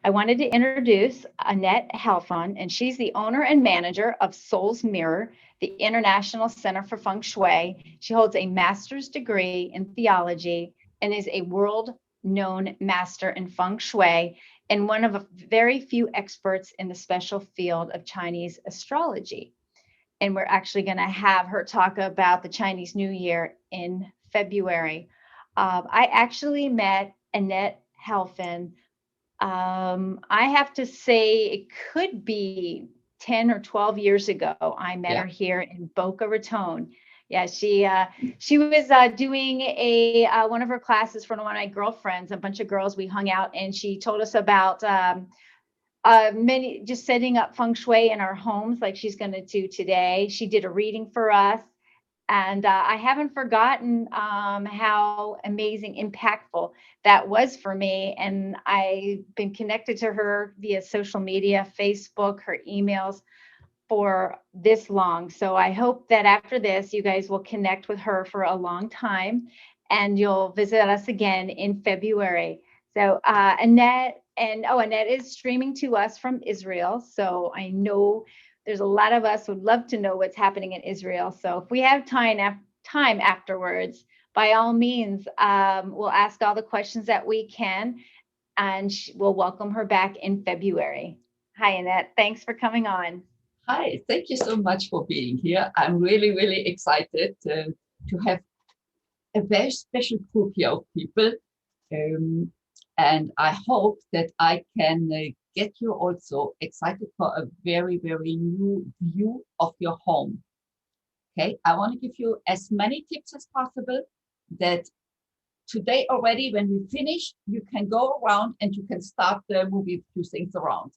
I wanted to introduce Anette Halfon, and she's the owner and manager of Soul's Mirror, the International Center for Feng Shui. She holds a master's degree in theology and is a world-known master in Feng Shui and one of a very few experts in the special field of Chinese astrology. And we're actually going to have her talk about the Chinese New Year in February. I actually met Anette Halfon. I have to say it could be 10 or 12 years ago. I met her here in Boca Raton. Yeah, she was doing one of her classes for one of my girlfriends, a bunch of girls. We hung out, and she told us about many just setting up feng shui in our homes, like she's going to do today. She did a reading for us. And I haven't forgotten how amazing, impactful that was for me. And I've been connected to her via social media, Facebook, her emails for this long. So I hope that after this, you guys will connect with her for a long time and you'll visit us again in February. So Annette is streaming to us from Israel. So I know there's a lot of us would love to know what's happening in Israel. So if we have time afterwards, by all means, we'll ask all the questions that we can, and we'll welcome her back in February. Hi, Annette. Thanks for coming on. Hi, thank you so much for being here. I'm really, really excited to have a very special group here of people. And I hope that I can get you also excited for a very, very new view of your home. Okay, I want to give you as many tips as possible that today already, when we finish, you can go around and you can start moving a few things around.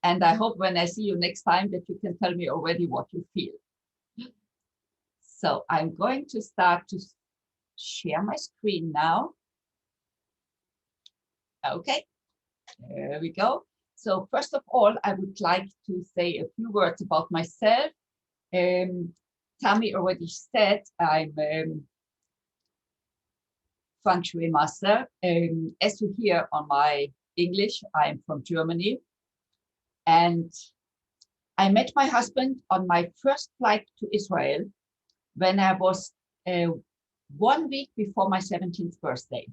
And I hope when I see you next time that you can tell me already what you feel. So I'm going to start to share my screen now. Okay, there we go. So first of all, I would like to say a few words about myself. Tammy already said I'm Feng Shui master. As you hear on my English, I'm from Germany. And I met my husband on my first flight to Israel when I was 1 week before my 17th birthday.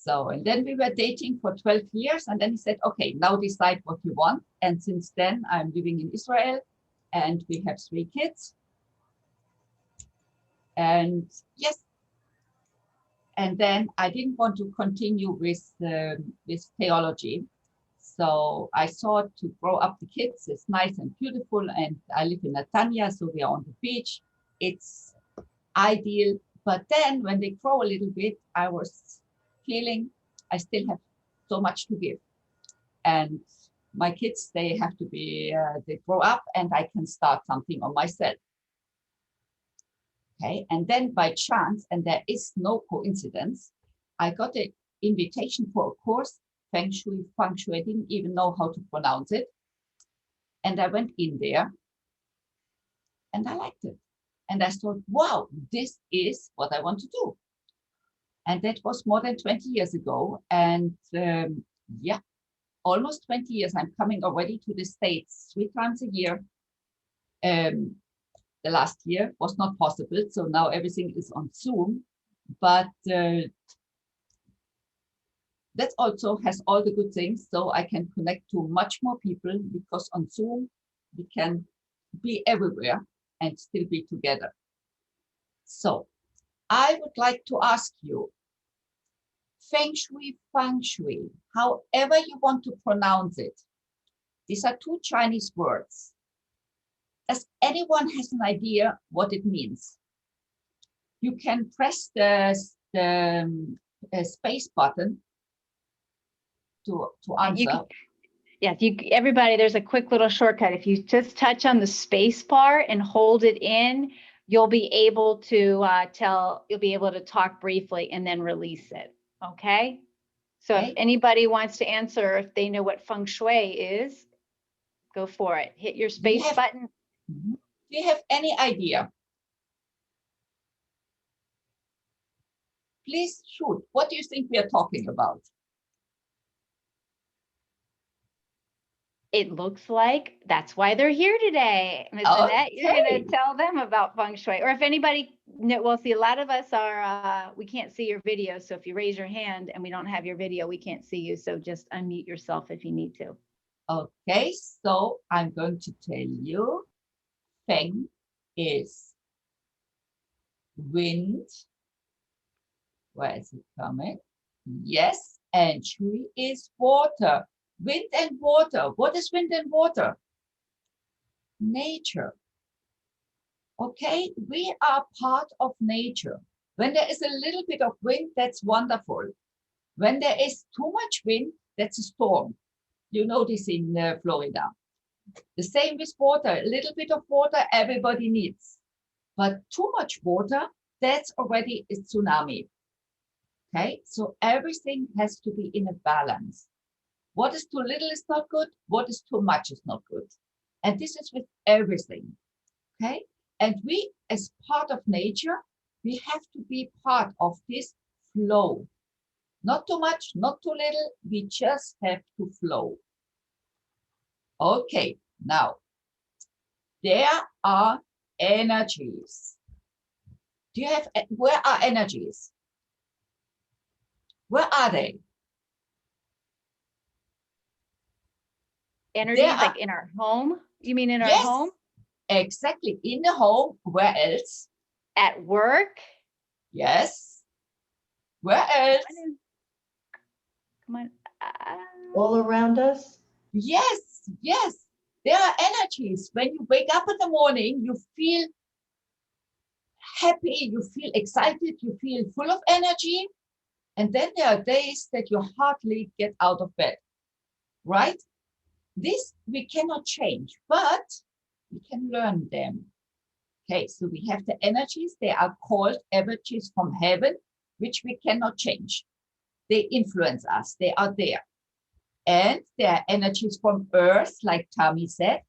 So, and then we were dating for 12 years. And then he said, okay, now decide what you want. And since then, I'm living in Israel and we have 3 kids. And yes. And then I didn't want to continue with theology. So I thought to grow up the kids is nice and beautiful. And I live in Netanya, so we are on the beach. It's ideal. But then when they grow a little bit, I was feeling I still have so much to give. And my kids, they have to be, they grow up and I can start something on myself. Okay, and then by chance, and there is no coincidence, I got an invitation for a course, Feng Shui, I didn't even know how to pronounce it. And I went in there and I liked it. And I thought, wow, this is what I want to do. And that was more than 20 years ago. And yeah, almost 20 years. I'm coming already to the States 3 times a year. The last year was not possible. So now everything is on Zoom. But that also has all the good things. So I can connect to much more people because on Zoom, we can be everywhere and still be together. So I would like to ask you, Feng Shui, Feng Shui, however you want to pronounce it. These are 2 Chinese words. Does anyone has an idea what it means? You can press the space button to answer. Everybody, there's a quick little shortcut. If you just touch on the space bar and hold it in, you'll be able to talk briefly and then release it. Okay. So if anybody wants to answer, if they know what feng shui is, go for it. Hit your space button. Do you have any idea? Please shoot. What do you think we are talking about? It looks like that's why they're here today. Miss Annette, you're going to tell them about Feng Shui. Or if anybody, well, see, a lot of us are, we can't see your video. So if you raise your hand and we don't have your video, we can't see you. So just unmute yourself if you need to. Okay, so I'm going to tell you, Feng is wind. Where is it coming? Yes, and Shui is water. Wind and water. What is wind and water? Nature. Okay, we are part of nature. When there is a little bit of wind, that's wonderful. When there is too much wind, that's a storm. You know this in Florida. The same with water. A little bit of water everybody needs. But too much water, that's already a tsunami. Okay, so everything has to be in a balance. What is too little is not good. What is too much is not good. And this is with everything. Okay, and we, as part of nature, we have to be part of this flow. Not too much, not too little. We just have to flow. Okay, now there are energies. Do you have, where are energies? Where are they? Energies like in our home? You mean in our home? Exactly. In the home. Where else? At work? Yes. Where else? Come on. All around us? Yes, yes. There are energies. When you wake up in the morning, you feel happy, you feel excited, you feel full of energy. And then there are days that you hardly get out of bed, right? This we cannot change, but we can learn them. Okay, so we have the energies. They are called energies from heaven, which we cannot change. They influence us. They are there. And there are energies from earth, like Tammy said.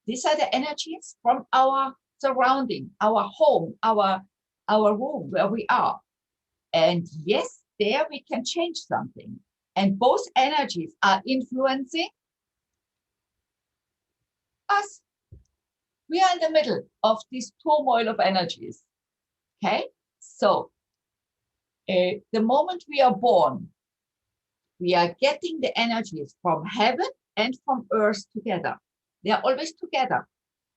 These are the energies from our surrounding, our home, our room where we are. And yes, there we can change something. And both energies are influencing us. We are in the middle of this turmoil of energies. Okay, so the moment we are born, we are getting the energies from heaven and from earth together. They are always together.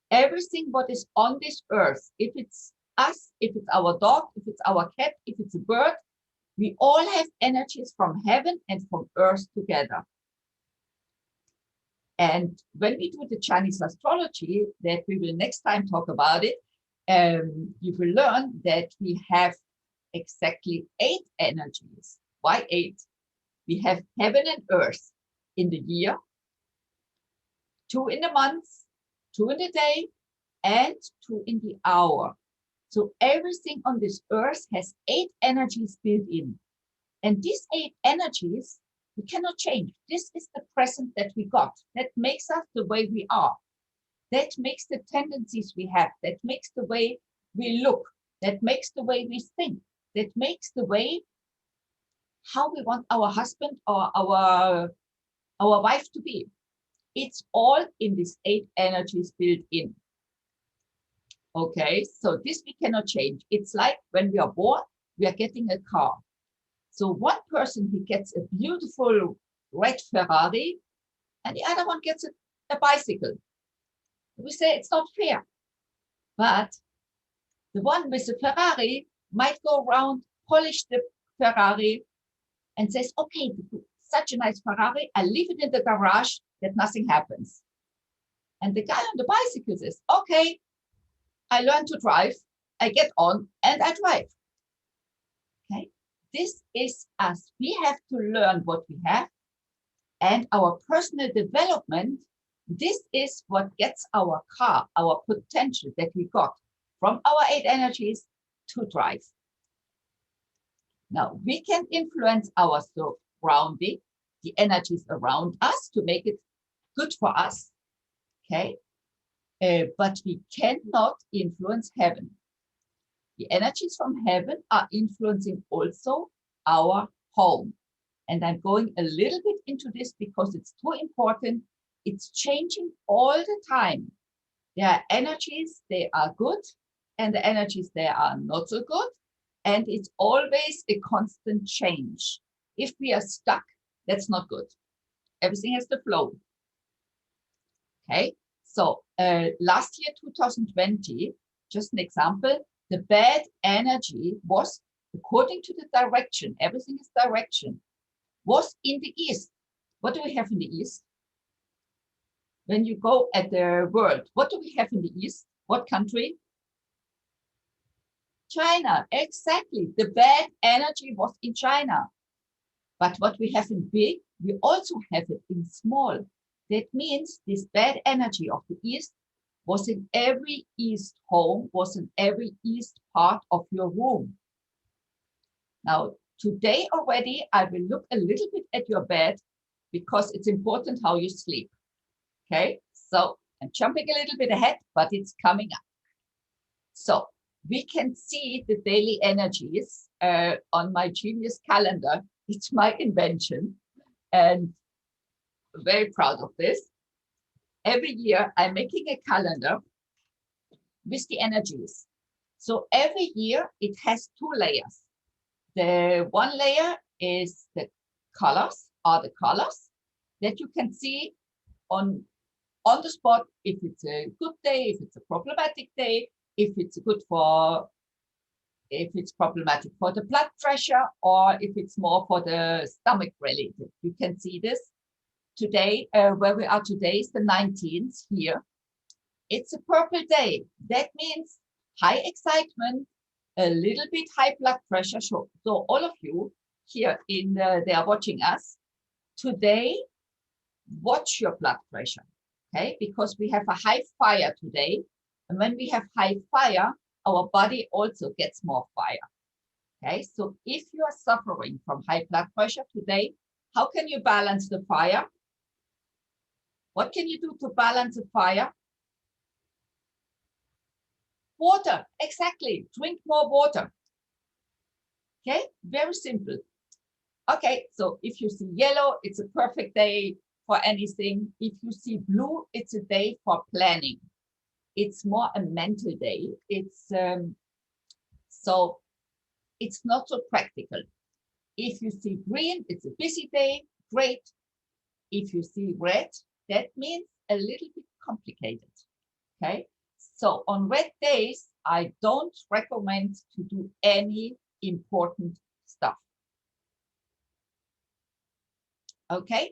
Everything what is on this earth, if it's us, if it's our dog, if it's our cat, if it's a bird, we all have energies from heaven and from earth together. And when we do the Chinese astrology, that we will next time talk about it, you will learn that we have exactly 8 energies. Why 8? We have heaven and earth in the year, 2 in the month, 2 in the day, and 2 in the hour. So everything on this earth has 8 energies built in. And these 8 energies, we cannot change. This is the present that we got. That makes us the way we are. That makes the tendencies we have. That makes the way we look. That makes the way we think. That makes the way how we want our husband or our wife to be. It's all in these 8 energies built in. Okay, so this we cannot change. It's like when we are born, we are getting a car. So one person, he gets a beautiful red Ferrari, and the other one gets a bicycle. We say it's not fair. But the one with the Ferrari might go around, polish the Ferrari, and says, okay, such a nice Ferrari, I leave it in the garage that nothing happens. And the guy on the bicycle says, okay, I learn to drive, I get on and I drive. Okay, this is us. We have to learn what we have, and our personal development, this is what gets our car, our potential that we got from our 8 energies to drive. Now, we can influence our surrounding, the energies around us to make it good for us, okay? But we cannot influence heaven. The energies from heaven are influencing also our home. And I'm going a little bit into this because it's too important It's changing all the time. There are energies, they are good, and the energies, they are not so good. And it's always a constant change. If we are stuck, that's not good. Everything has to flow. Okay, so last year, 2020, just an example, the bad energy was, according to the direction, everything is direction, was in the east. What do we have in the east? When you go at the world, what do we have in the east? What country? China, exactly. The bad energy was in China. But what we have in big, we also have it in small. That means this bad energy of the east was in every east home, was in every east part of your room. Now, today already, I will look a little bit at your bed because it's important how you sleep. Okay, so I'm jumping a little bit ahead, but it's coming up. So we can see the daily energies on my genius calendar. It's my invention, and I'm very proud of this. Every year, I'm making a calendar with the energies. So every year, it has two layers. The one layer is the colors, are the colors that you can see on the spot, if it's a good day, if it's a problematic day, if it's problematic for the blood pressure, or if it's more for the stomach related. You can see this today, where we are today is the 19th here. It's a purple day. That means high excitement, a little bit high blood pressure. So all of you here they are watching us today, watch your blood pressure. Okay, because we have a high fire today. And when we have high fire, our body also gets more fire. Okay, so if you are suffering from high blood pressure today, how can you balance the fire? What can you do to balance the fire? Water, exactly. Drink more water. Okay, very simple. Okay, so if you see yellow, it's a perfect day for anything. If you see blue, it's a day for planning. It's more a mental day. So it's not so practical. If you see green, it's a busy day, great. If you see red, that means a little bit complicated. Okay, so on red days, I don't recommend to do any important stuff. Okay,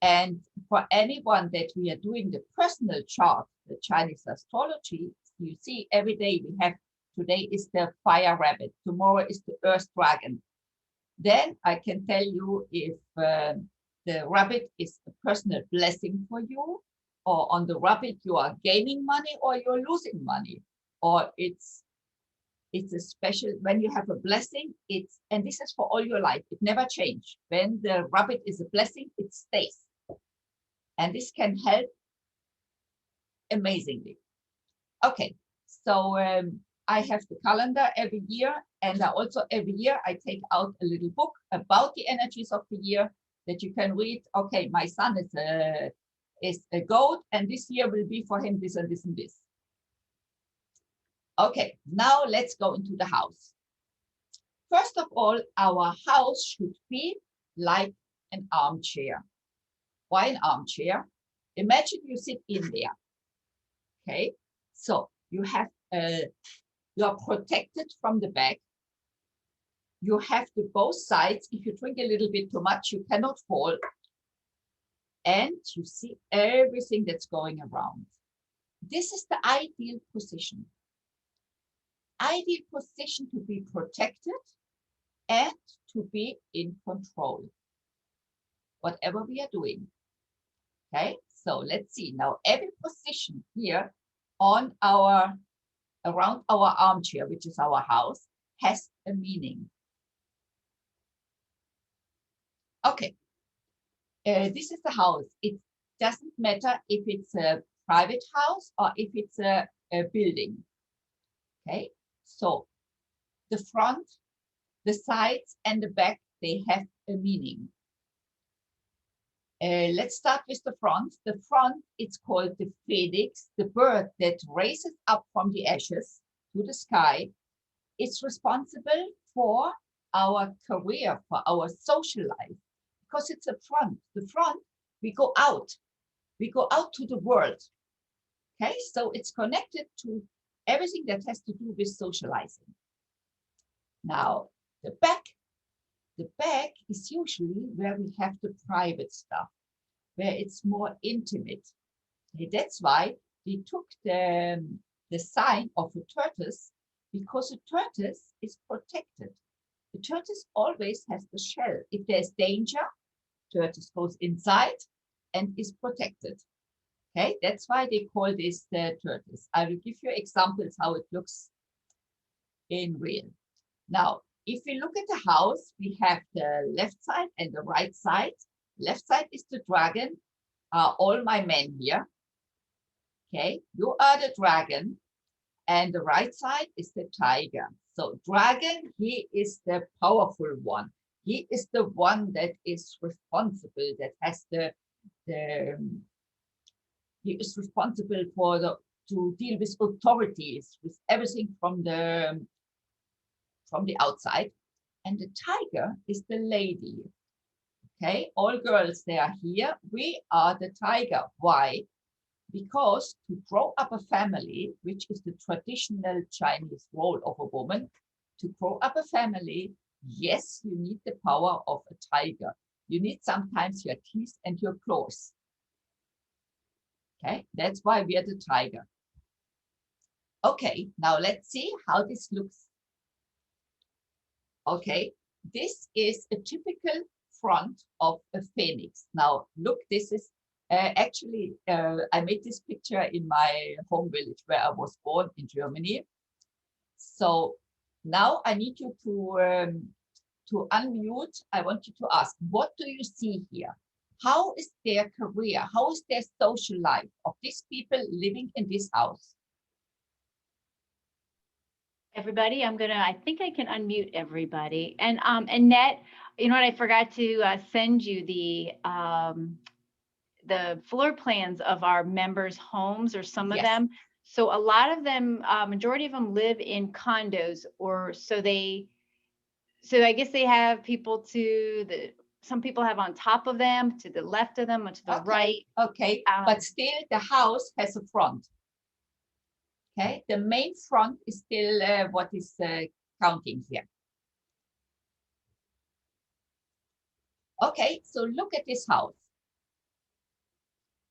and for anyone that we are doing the personal chart, the Chinese astrology, you see every day we have, today is the fire rabbit, tomorrow is the earth dragon. Then I can tell you if the rabbit is a personal blessing for you, or on the rabbit you are gaining money or you're losing money, or it's a special, when you have a blessing, and this is for all your life, it never changes. When the rabbit is a blessing, it stays. And this can help amazingly. Okay, so I have the calendar every year, and also every year I take out a little book about the energies of the year that you can read. Okay, my son is a goat, and this year will be for him this and this and this. Okay, now let's go into the house. First of all, our house should be like an armchair. Why an armchair? Imagine you sit in there. Okay, so you are protected from the back. You have the both sides. If you drink a little bit too much, you cannot fall. And you see everything that's going around. This is the ideal position. Ideal position to be protected and to be in control, whatever we are doing. Okay, so let's see now. Every position here on around our armchair, which is our house, has a meaning. Okay, this is the house. It doesn't matter if it's a private house or if it's a building. Okay, so the front, the sides, and the back, they have a meaning. Let's start with the front. The front, it's called the phoenix, the bird that raises up from the ashes to the sky. It's responsible for our career, for our social life, because it's a front. The front, we go out to the world. Okay, so it's connected to everything that has to do with socializing. Now, the back is usually where we have the private stuff, where it's more intimate. Okay, that's why they took the sign of a tortoise, because a tortoise is protected. The tortoise always has the shell. If there's danger, tortoise goes inside and is protected. Okay, that's why they call this the tortoise. I will give you examples how it looks in real. Now, if we look at the house, we have the left side and the right side. Left side is the dragon, all my men here. Okay, you are the dragon, and the right side is the tiger. So dragon, he is the powerful one. He is the one that is responsible, that has he is responsible for to deal with authorities, with everything from the outside. And the tiger is the lady. Okay, all girls, they are here. We are the tiger. Why? Because to grow up a family, which is the traditional Chinese role of a woman, to grow up a family, yes, you need the power of a tiger. You need sometimes your teeth and your claws. Okay, that's why we are the tiger. Okay, now let's see how this looks. Okay, this is a typical front of a phoenix. Now, look, this is actually, I made this picture in my home village where I was born in Germany. So now I need you to unmute. I want you to ask, what do you see here? How is their career? How is their social life of these people living in this house? Everybody, I think I can unmute everybody. And Annette, you know what, I forgot to send you the floor plans of our members' homes, or some of Yes. them. So a lot of them, majority of them live in condos, or so I guess they have people some people have on top of them, to the left of them, or to the right. Okay, but still the house has a front. Okay, the main front is still what is counting here. Okay, so look at this house.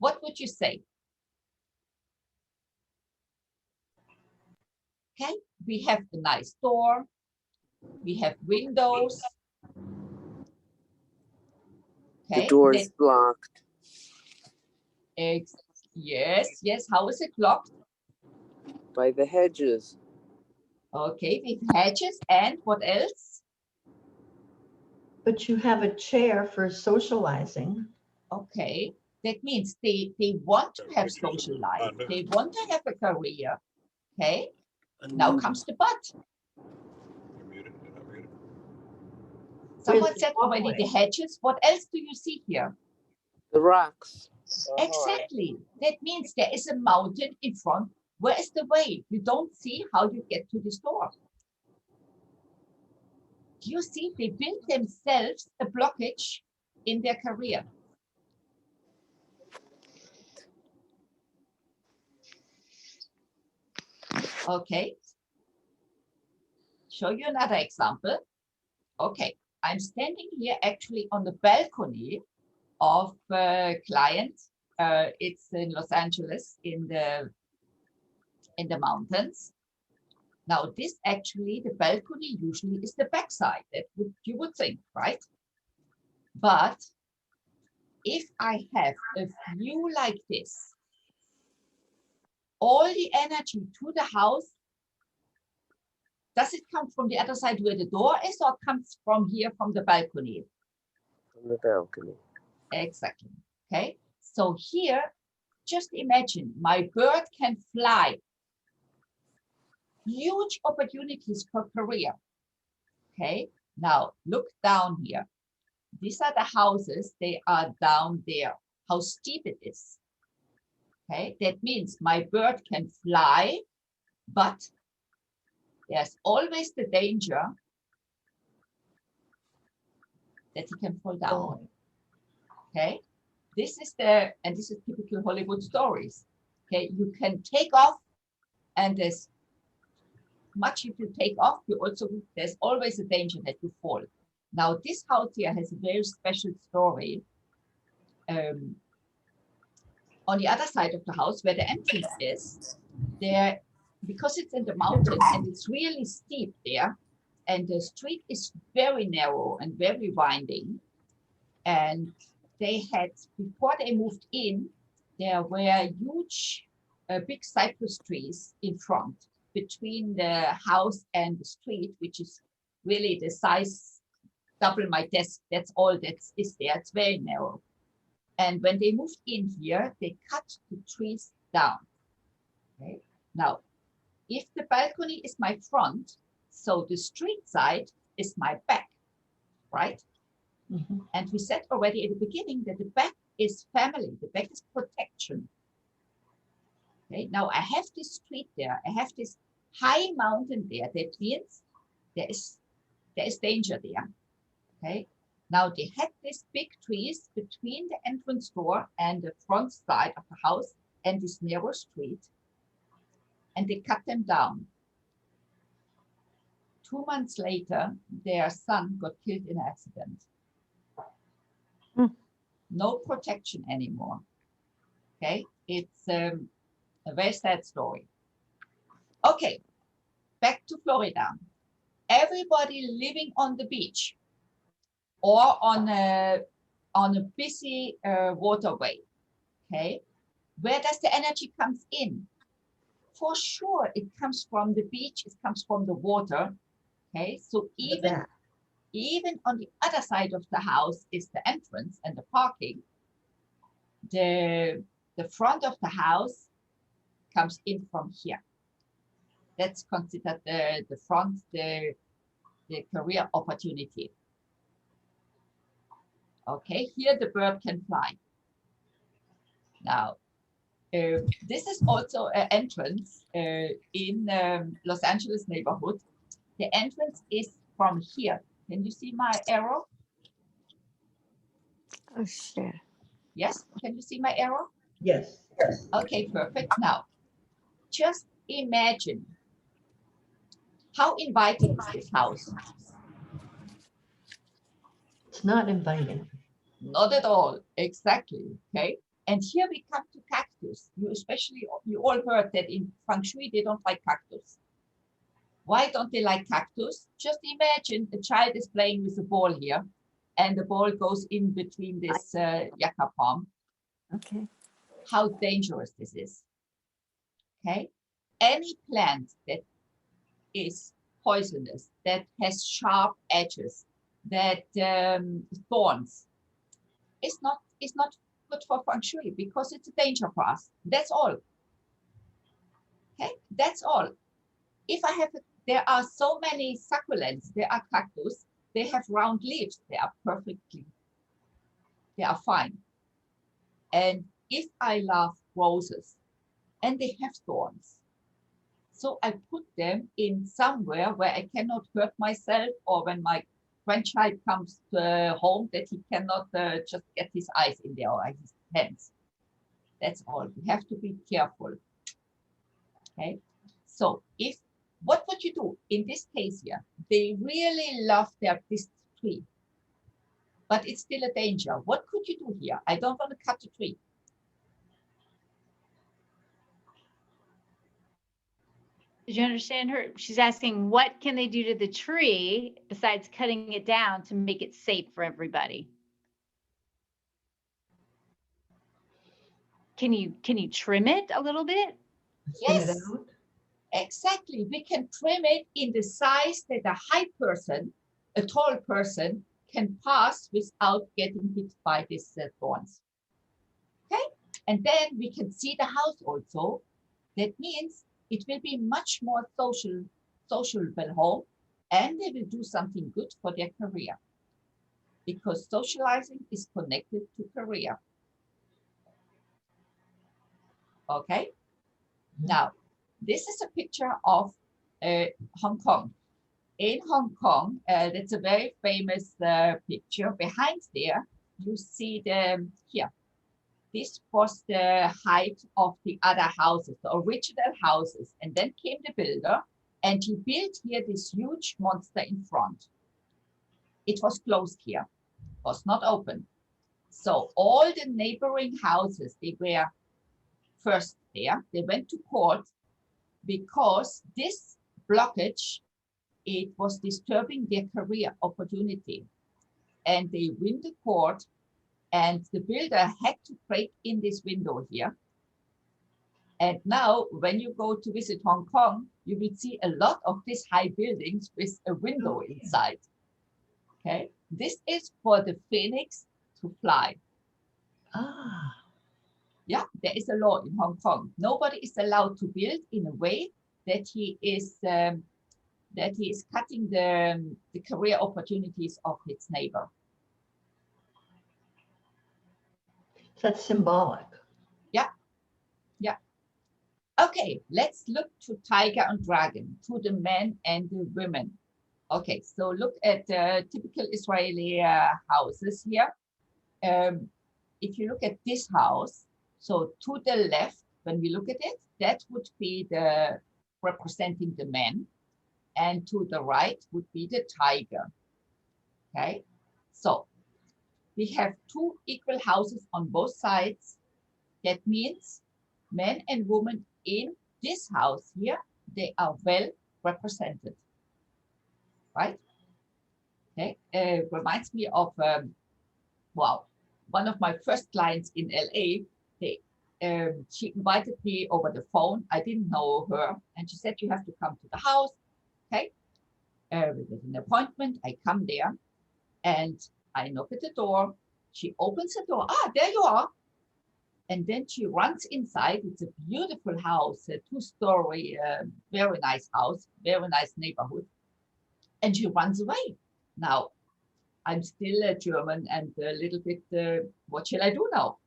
What would you say? Okay, we have a nice door. We have windows. Okay, the door is locked. Yes. How is it locked? By the hedges. Okay, with hedges, and what else? But you have a chair for socializing. Okay, that means they want to have social life. They want to have a career. Okay, now comes the but. Someone said already the hedges. What else do you see here? The rocks. Exactly. That means there is a mountain in front. Where is the way? You don't see how you get to this door. Do you see? They build themselves a blockage in their career. Okay. Show you another example. Okay. I'm standing here actually on the balcony of a client. It's in Los Angeles in the mountains. Now this actually, the balcony usually is the backside, that you would think, right? But if I have a view like this, all the energy to the house, does it come from the other side where the door is, or comes from here, from the balcony? From the balcony. Exactly. Okay. So here, just imagine my bird can fly. Huge opportunities for career. Okay. Now look down here. These are the houses, they are down there, how steep it is. Okay, that means my bird can fly, but there's always the danger that he can fall down. Okay, this is typical Hollywood stories. Okay, you can take off, and there's much if you take off, there's always a danger that you fall. Now, this house here has a very special story. On the other side of the house, where the entrance is, there, because it's in the mountain and it's really steep there, and the street is very narrow and very winding. And they had, before they moved in, there were huge, big cypress trees in front between the house and the street, which is really the size double my desk. That's all that is there. It's very narrow. And when they moved in here, they cut the trees down. Okay. Now, if the balcony is my front, so the street side is my back, right? Mm-hmm. And we said already at the beginning that the back is family, the back is protection. Okay, now I have this street there, I have this high mountain there. That means there is danger there. Okay, now they had these big trees between the entrance door and the front side of the house and this narrow street, and they cut them down. 2 months later, their son got killed in an accident. No protection anymore. Okay, it's a very sad story. Okay, back to Florida. Everybody living on the beach or on a busy waterway. Okay, where does the energy comes in? For sure, it comes from the beach. It comes from the water. Okay, so even on the other side of the house is the entrance and the parking. The front of the house comes in from here. That's considered the front, the career opportunity. Okay, here the bird can fly. Now, this is also an entrance in Los Angeles neighborhood. The entrance is from here. Can you see my arrow? Oh, sure. Yes, can you see my arrow? Yes. Okay, perfect. Now, just imagine how inviting is this house? It's not inviting. Not at all, exactly, okay? And here we come to cactus. You all heard that in Feng Shui, they don't like cactus. Why don't they like cactus? Just imagine a child is playing with a ball here, and the ball goes in between this yucca palm. Okay. How dangerous this is, okay? Any plant that is poisonous, that has sharp edges, that thorns, is not good for Feng Shui because it's a danger for us. That's all. Okay, that's all. If I have, there are so many succulents, there are cactus, they have round leaves, they are fine. And if I love roses and they have thorns, so I put them in somewhere where I cannot hurt myself, or when my grandchild comes home, that he cannot just get his eyes in there or his hands. That's all. We have to be careful. Okay. So what would you do in this case here? They really love this tree, but it's still a danger. What could you do here? I don't want to cut the tree. Did you understand her? She's asking, what can they do to the tree besides cutting it down to make it safe for everybody? Can you trim it a little bit? Thin it Yes, out. exactly. We can trim it in the size that a high person, a tall person, can pass without getting hit by these thorns. Okay, and then we can see the house also. That means it will be much more sociable home, and they will do something good for their career. because socializing is connected to career. Okay, now this is a picture of Hong Kong. In Hong Kong, that's a very famous picture. Behind there, you see here. This was the height of the other houses, the original houses. And then came the builder and he built here this huge monster in front. It was closed here, was not open. So all the neighboring houses, they were first there. They went to court because this blockage, it was disturbing their career opportunity. And they win the court, and the builder had to break in this window here. And now when you go to visit Hong Kong, you will see a lot of these high buildings with a window inside. Okay, this is for the phoenix to fly. Ah, Yeah, there is a law in Hong Kong. Nobody is allowed to build in a way that he is cutting the career opportunities of his neighbor. that's symbolic. Okay, let's look to tiger and dragon, to the men and the women. Okay, so look at typical Israeli houses here. If you look at this house, so to the left, when we look at it, that would be the representing the men, and to the right would be the tiger. Okay, so we have two equal houses on both sides. That means men and women in this house here, they are well represented, right? Okay, reminds me of, wow, one of my first clients in LA, she invited me over the phone. I didn't know her. And she said, you have to come to the house. Okay, with an appointment, I come there and I knock at the door. She opens the door. Ah, there you are. And then she runs inside. It's a beautiful house, a two-story, very nice house, very nice neighborhood. And she runs away. Now, I'm still a German and a little bit, what shall I do now?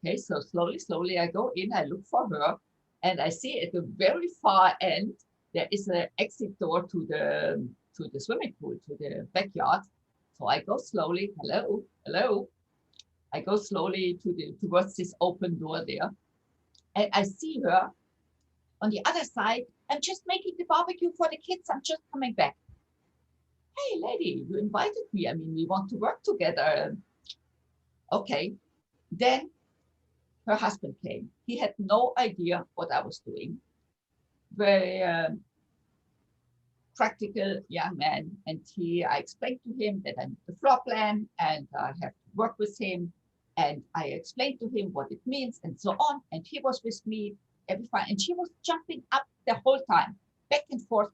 Okay, so slowly I go in, I look for her, and I see at the very far end, there is an exit door to the swimming pool, to the backyard. So I go slowly, hello. I go slowly towards this open door there, and I see her on the other side. I'm just making the barbecue for the kids. I'm just coming back. Hey, lady, you invited me. I mean, we want to work together. Okay. Then her husband came. He had no idea what I was doing. Very practical young man. And I explained to him that I need the floor plan and I have to work with him. And I explained to him what it means and so on. And he was with me every time. And she was jumping up the whole time, back and forth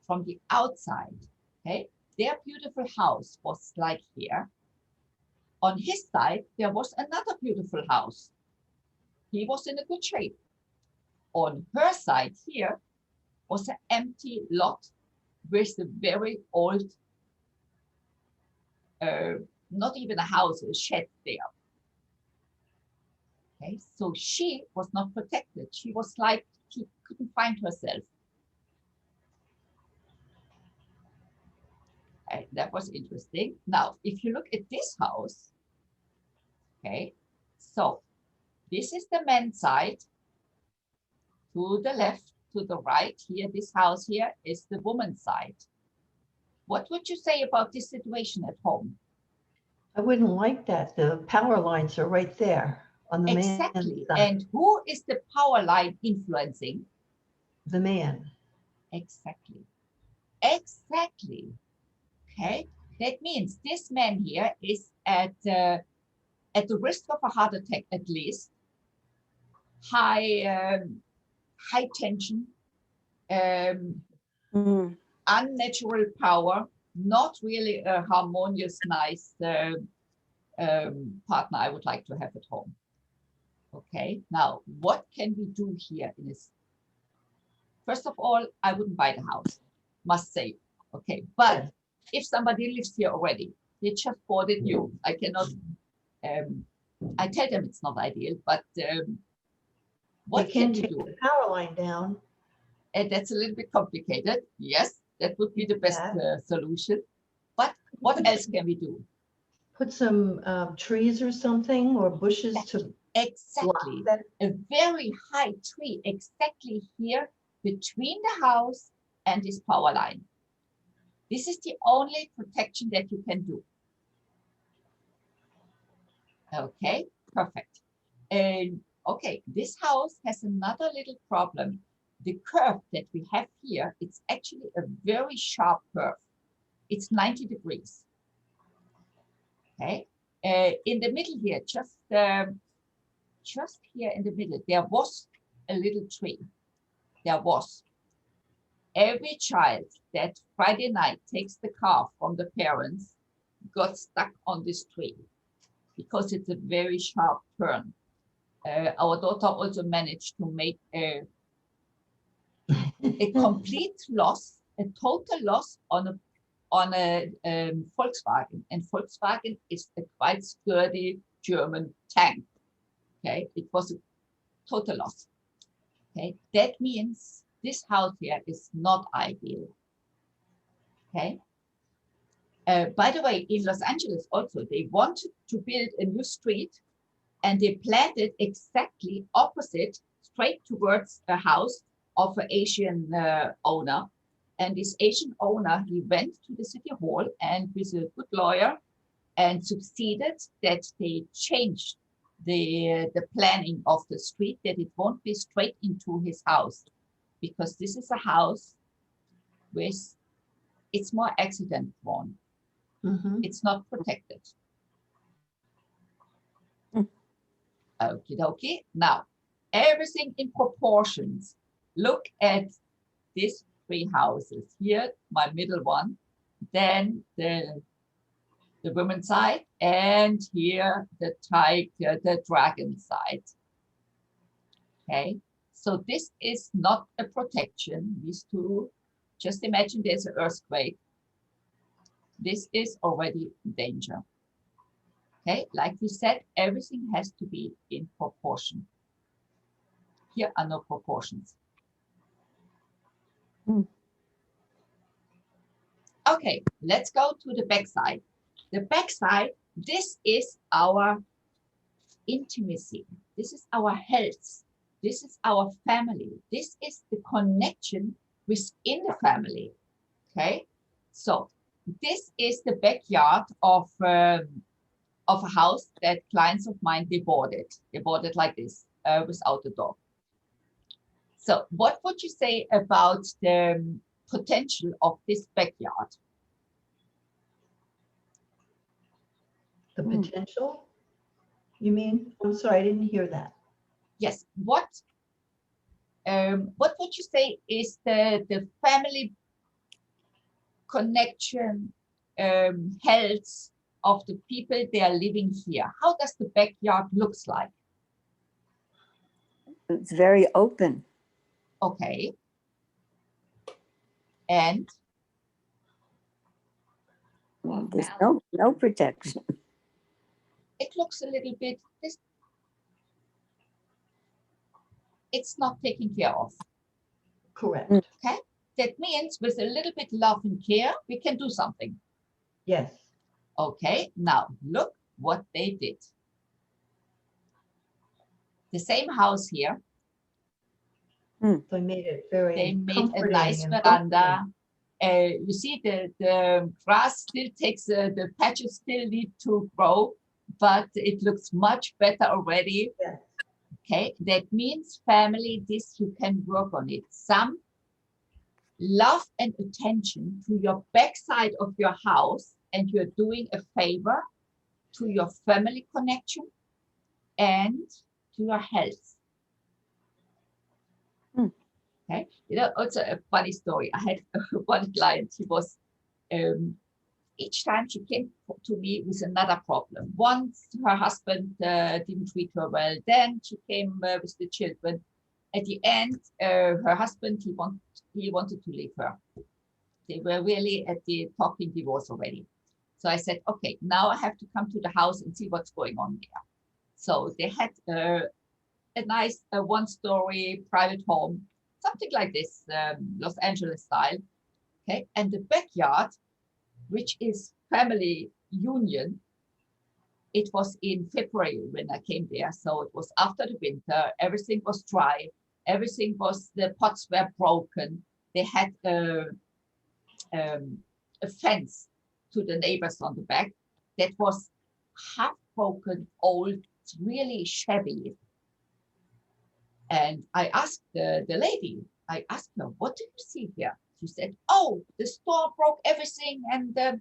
from the outside. Okay, their beautiful house was like here. On his side, there was another beautiful house. He was in a good shape. On her side here was an empty lot with a very old, not even a house, a shed there. Okay, so she was not protected. She was like, she couldn't find herself. Okay, that was interesting. Now, if you look at this house, okay, so this is the men's side. To the left, to the right here, this house here is the woman's side. What would you say about this situation at home? I wouldn't like that. The power lines are right there on the Exactly. man's side. And who is the power line influencing? The man. Exactly. Exactly. Okay. That means this man here is at the risk of a heart attack, at least. High tension, unnatural power, not really a harmonious, nice partner I would like to have at home. Okay, now what can we do here in this? First of all, I wouldn't buy the house, must say. Okay, but if somebody lives here already, they just bought it new. I cannot, I tell them it's not ideal, but what They can can you take do? the power line down. And that's a little bit complicated. Yes, that would be the best solution. But what else can we do? Put some trees or something, or bushes to Exactly. block that. A very high tree exactly here between the house and this power line. This is the only protection that you can do. Okay, perfect. Okay, this house has another little problem. The curve that we have here, it's actually a very sharp curve. It's 90 degrees. Okay, in the middle here, just here in the middle, there was a little tree. There was. Every child that Friday night takes the car from the parents got stuck on this tree because it's a very sharp turn. Our daughter also managed to make a complete loss, a total loss on a Volkswagen. And Volkswagen is a quite sturdy German tank. Okay, it was a total loss. Okay, that means this house here is not ideal. Okay. By the way, in Los Angeles also, they wanted to build a new street and they planned it exactly opposite, straight towards the house of an Asian owner. And this Asian owner, he went to the city hall and with a good lawyer and succeeded that they changed the planning of the street, that it won't be straight into his house, because this is a house with, it's more accident prone. It's not protected. Okie dokie. Now, everything in proportions. Look at these three houses. Here, my middle one, then the women's side, and here the tiger, the dragon side. Okay, so this is not a protection. These two, just imagine there's an earthquake. This is already danger. Okay, like we said, everything has to be in proportion. Here are no proportions. Okay, let's go to the backside. The backside, this is our intimacy. This is our health. This is our family. This is the connection within the family. Okay, so this is the backyard of a house that clients of mine, they bought it. They bought it like this, without a dog. So what would you say about the potential of this backyard? The potential? You mean? I'm sorry, I didn't hear that. Yes. What would you say is the family connection, health of the people they are living here? How does the backyard looks like? It's very open. Okay. And Well, there's no protection. it looks a little bit, it's not taken care of. Correct. Okay. That means with a little bit love and care, we can do something. Yes. Okay. Now look what they did. The same house here. They made it very They made a comforting nice and veranda. You see the grass still takes, the patches still need to grow, but it looks much better already. Yes. Okay, that means family, this you can work on it. Some love and attention to your backside of your house, and you're doing a favor to your family connection and to your health. Okay, you know, also a funny story. I had one client, she was, each time she came to me with another problem. Once her husband didn't treat her well, then she came with the children. At the end, her husband, he wanted to leave her. They were really at the talking divorce already. So I said, okay, now I have to come to the house and see what's going on there. So they had a nice one-story private home, something like this, Los Angeles style. Okay, and the backyard, which is family union, it was in February when I came there. So it was after the winter, everything was dry, the pots were broken. They had a fence to the neighbors on the back that was half broken, old, really shabby. And I asked the lady, I asked her, what do you see here? She said, oh, the storm broke everything, and the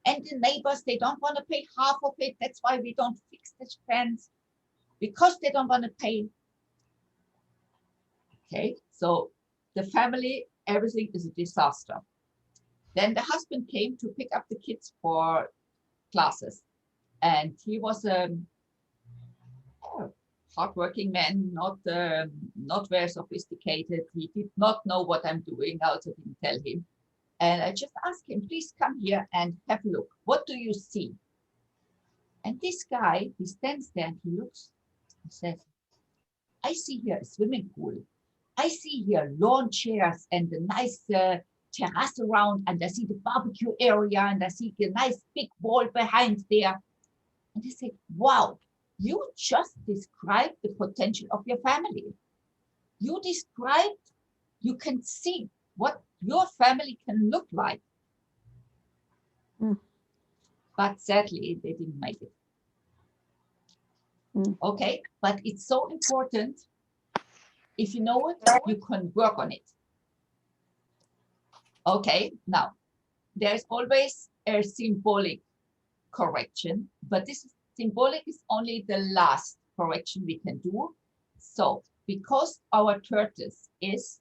neighbors, they don't want to pay half of it. That's why we don't fix this fence, because they don't want to pay. Okay, so the family, everything is a disaster. Then the husband came to pick up the kids for classes, and he was a hardworking man, not very sophisticated. He did not know what I'm doing. I also didn't tell him. And I just asked him, please come here and have a look. What do you see? And this guy, he stands there and he looks, he says, I see here a swimming pool. I see here lawn chairs and a nice terrace around, and I see the barbecue area, and I see a nice big wall behind there. And I said, wow, you just described the potential of your family. You can see what your family can look like. But sadly, they didn't make it. Okay, but it's so important. If you know it, you can work on it. Okay, now, there's always a symbolic correction, but this symbolic is only the last correction we can do. So, because our tortoise is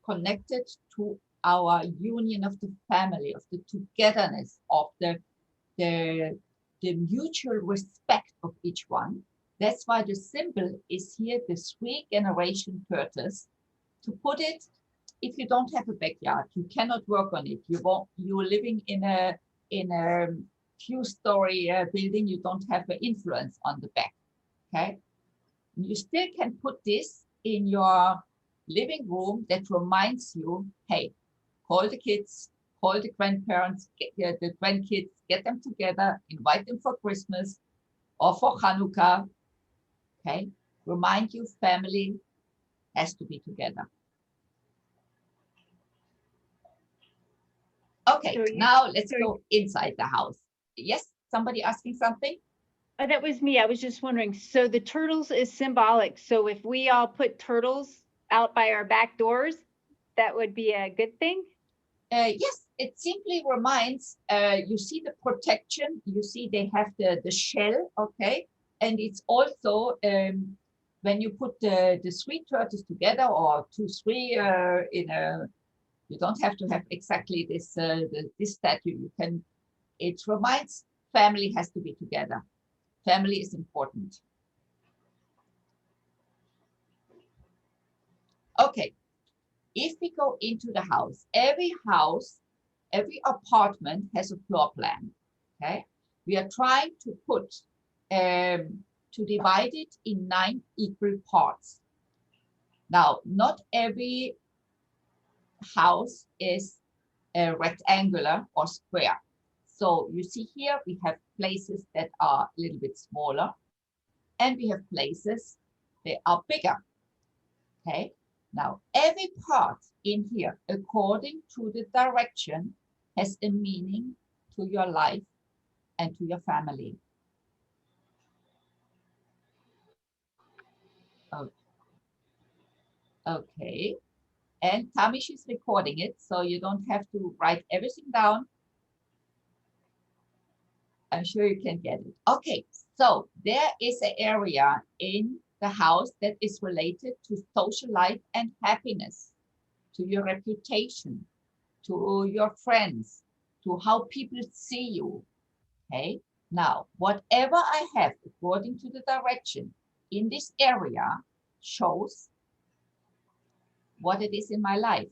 connected to our union of the family, of the togetherness, of the mutual respect of each one. That's why the symbol is here, the 3-generation tortoise. To put it, if you don't have a backyard, you cannot work on it. You're living in a few-story building. You don't have an influence on the back. Okay, you still can put this in your living room that reminds you, hey, call the kids, call the grandparents, get the grandkids, get them together, invite them for Christmas or for Hanukkah. Okay, remind you family has to be together. Okay, now let's go inside the house. Yes, somebody asking something? That was me. I was just wondering. So the turtles is symbolic. So if we all put turtles out by our back doors, that would be a good thing? Yes, it simply reminds, you see the protection, you see they have the shell, okay? And it's also, when you put the 3 turtles together, or 2, 3 in a, you don't have to have exactly this this statue. You can, it reminds family has to be together. Family is important. Okay, if we go into the house, every apartment has a floor plan. Okay, we are trying to put to divide it in 9 equal parts. Now, not every house is rectangular or square. So you see here, we have places that are a little bit smaller, and we have places that are bigger. Okay, now every part in here, according to the direction, has a meaning to your life and to your family. Okay, and Tamish is recording it, so you don't have to write everything down. I'm sure you can get it. Okay, so there is an area in the house that is related to social life and happiness, to your reputation, to your friends, to how people see you. Okay, now whatever I have according to the direction in this area shows what it is in my life.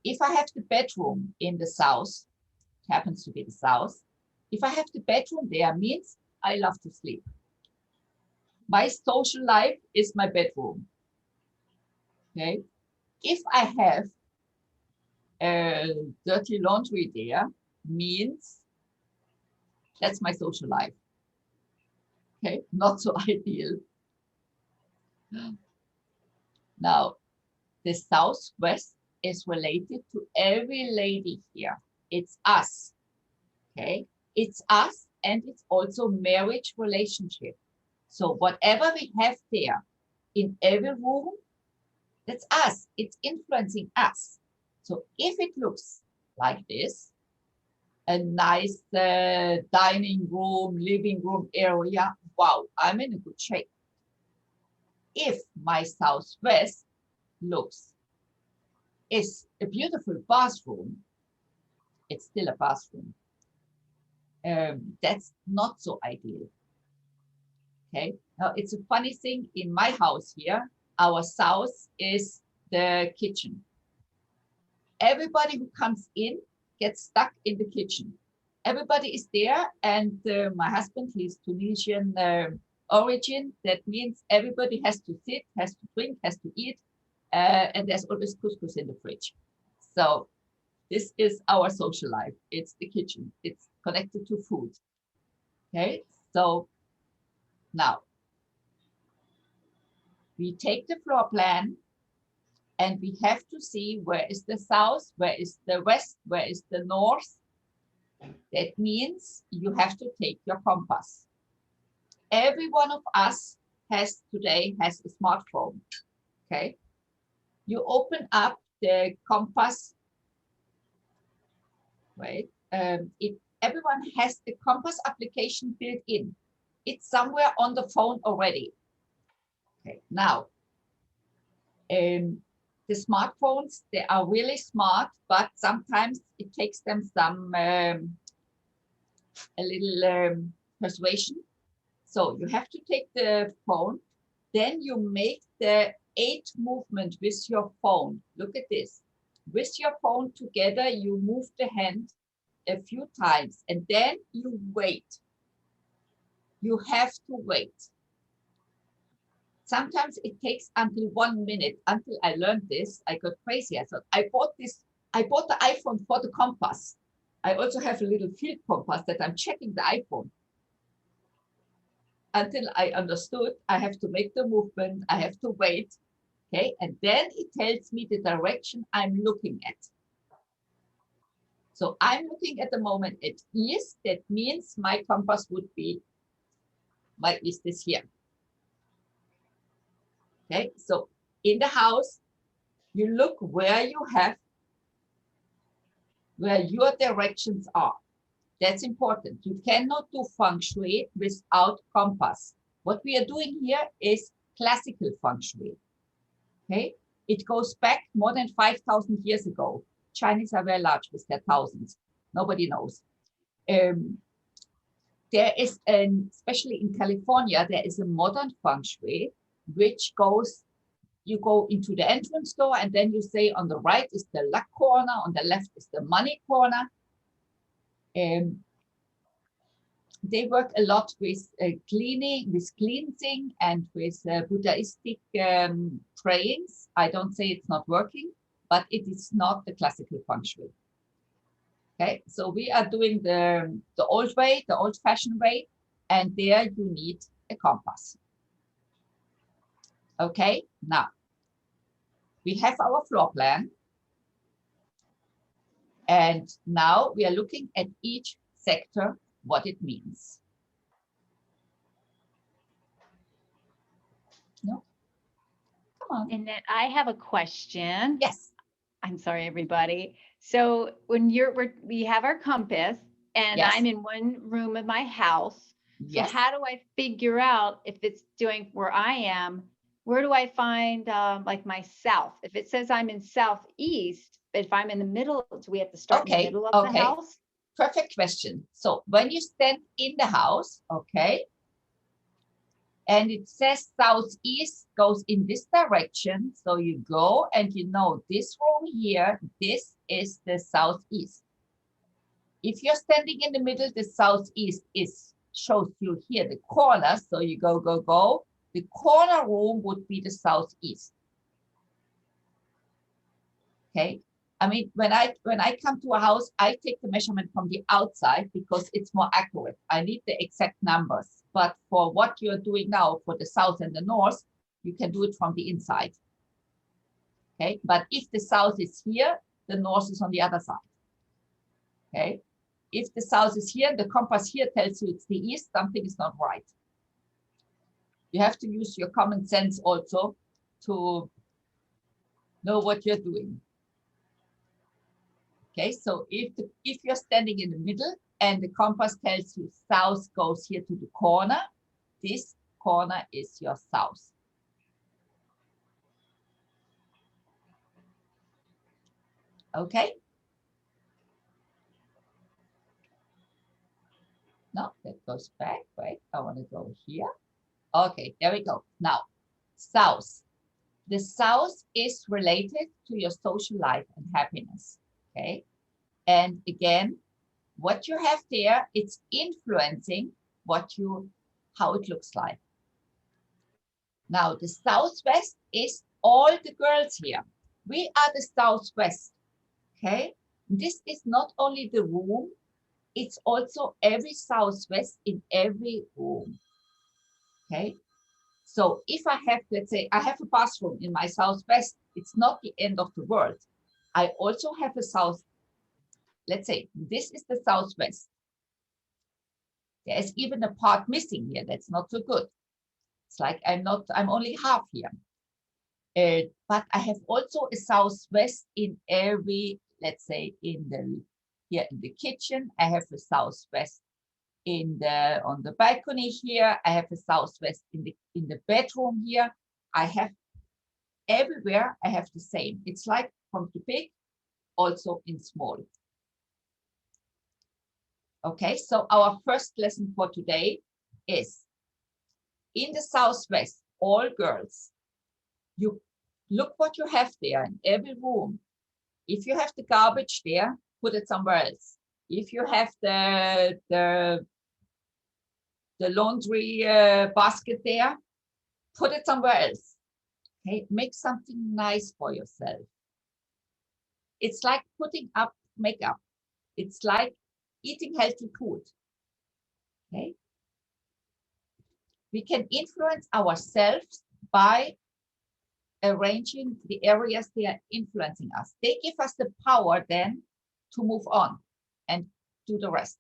if I have the bedroom in the south, happens to be the south, if I have the bedroom there, means I love to sleep. My social life is my bedroom. Okay. If I have dirty laundry there, means that's my social life. Okay, not so ideal. Now, the southwest is related to every lady here. It's us. Okay, it's us, and it's also marriage relationship. So whatever we have there in every room, that's us. It's influencing us. So if it looks like this, a nice dining room, living room area, wow, I'm in a good shape. If my southwest is a beautiful bathroom, it's still a bathroom. That's not so ideal. Okay, now it's a funny thing in my house here, our south is the kitchen. Everybody who comes in gets stuck in the kitchen. Everybody is there, and my husband, he's Tunisian origin. That means everybody has to sit, has to drink, has to eat, and there's always couscous in the fridge. So this is our social life. It's the kitchen. It's connected to food. Okay, so now we take the floor plan, and we have to see where is the south, where is the west, where is the north. That means you have to take your compass. Every one of us today has a smartphone. Okay, you open up the compass. Right, everyone has the compass application built in. It's somewhere on the phone already. Okay, now the smartphones, they are really smart, but sometimes it takes them some a little persuasion. So you have to take the phone, then you make the 8 movement with your phone. Look at this. With your phone together, you move the hand a few times, and then you wait. You have to wait. Sometimes it takes until 1 minute. Until I learned this, I got crazy. I thought, I bought the iPhone for the compass. I also have a little field compass that I'm checking the iPhone. Until I understood, I have to make the movement, I have to wait, okay? And then it tells me the direction I'm looking at. So I'm looking at the moment at east. That means my compass would be, my east is here. Okay, so in the house, you look where your directions are. That's important. You cannot do Feng Shui without compass. What we are doing here is classical Feng Shui. Okay, it goes back more than 5,000 years ago. Chinese are very large with their thousands. Nobody knows. There is, especially in California, there is a modern Feng Shui, which goes, you go into the entrance door, and then you say on the right is the luck corner, on the left is the money corner. They work a lot with cleaning, with cleansing, and with Buddhistic prayings. I don't say it's not working, but it is not the classical Feng Shui. Okay, so we are doing the old way, the old-fashioned way, and there you need a compass. Okay, now we have our floor plan, and now we are looking at each sector, what it means. No? Come on. And then I have a question. Yes. I'm sorry, everybody. So when we have our compass, and Yes. I'm in one room of my house. So Yes. how do I figure out if it's doing where I am? Where do I find like my south? If it says I'm in southeast, but if I'm in the middle, do we have to start in the middle of the house? Perfect question. So when you stand in the house, okay, And it says southeast goes in this direction. So you go and you know this room here, this is the southeast. If you're standing in the middle, the southeast shows you here the corner. So you go, go, go. The corner room would be the southeast. Okay. I mean, when I come to a house, I take the measurement from the outside because it's more accurate. I need the exact numbers. But for what you're doing now for the south and the north, you can do it from the inside. Okay. But if the south is here, the north is on the other side. Okay. If the south is here, the compass here tells you it's the east, something is not right. You have to use your common sense also to know what you're doing. Okay, so if you're standing in the middle and the compass tells you south goes here to the corner, this corner is your south. Okay. No, that goes back. Wait, I want to go here. Okay, there we go. Now, south. The south is related to your social life and happiness. Okay. And again, what you have there, it's influencing how it looks like. Now, the southwest is all the girls here. We are the southwest. Okay. This is not only the room, it's also every southwest in every room. Okay. So if I have, let's say, I have a bathroom in my southwest, it's not the end of the world. I also have a south. Let's say this is the southwest. There's even a part missing here. That's not so good. It's like I'm only half here. But I have also a southwest in every, let's say here in the kitchen, I have a southwest on the balcony here. I have a southwest in the bedroom here. I have everywhere, I have the same. It's like from the big, also in small. Okay, so our first lesson for today is in the southwest, all girls, you look what you have there in every room. If you have the garbage there, put it somewhere else. If you have the laundry basket there, put it somewhere else. Okay, make something nice for yourself. It's like putting up makeup. It's like eating healthy food. Okay. We can influence ourselves by arranging the areas they are influencing us. They give us the power then to move on and do the rest.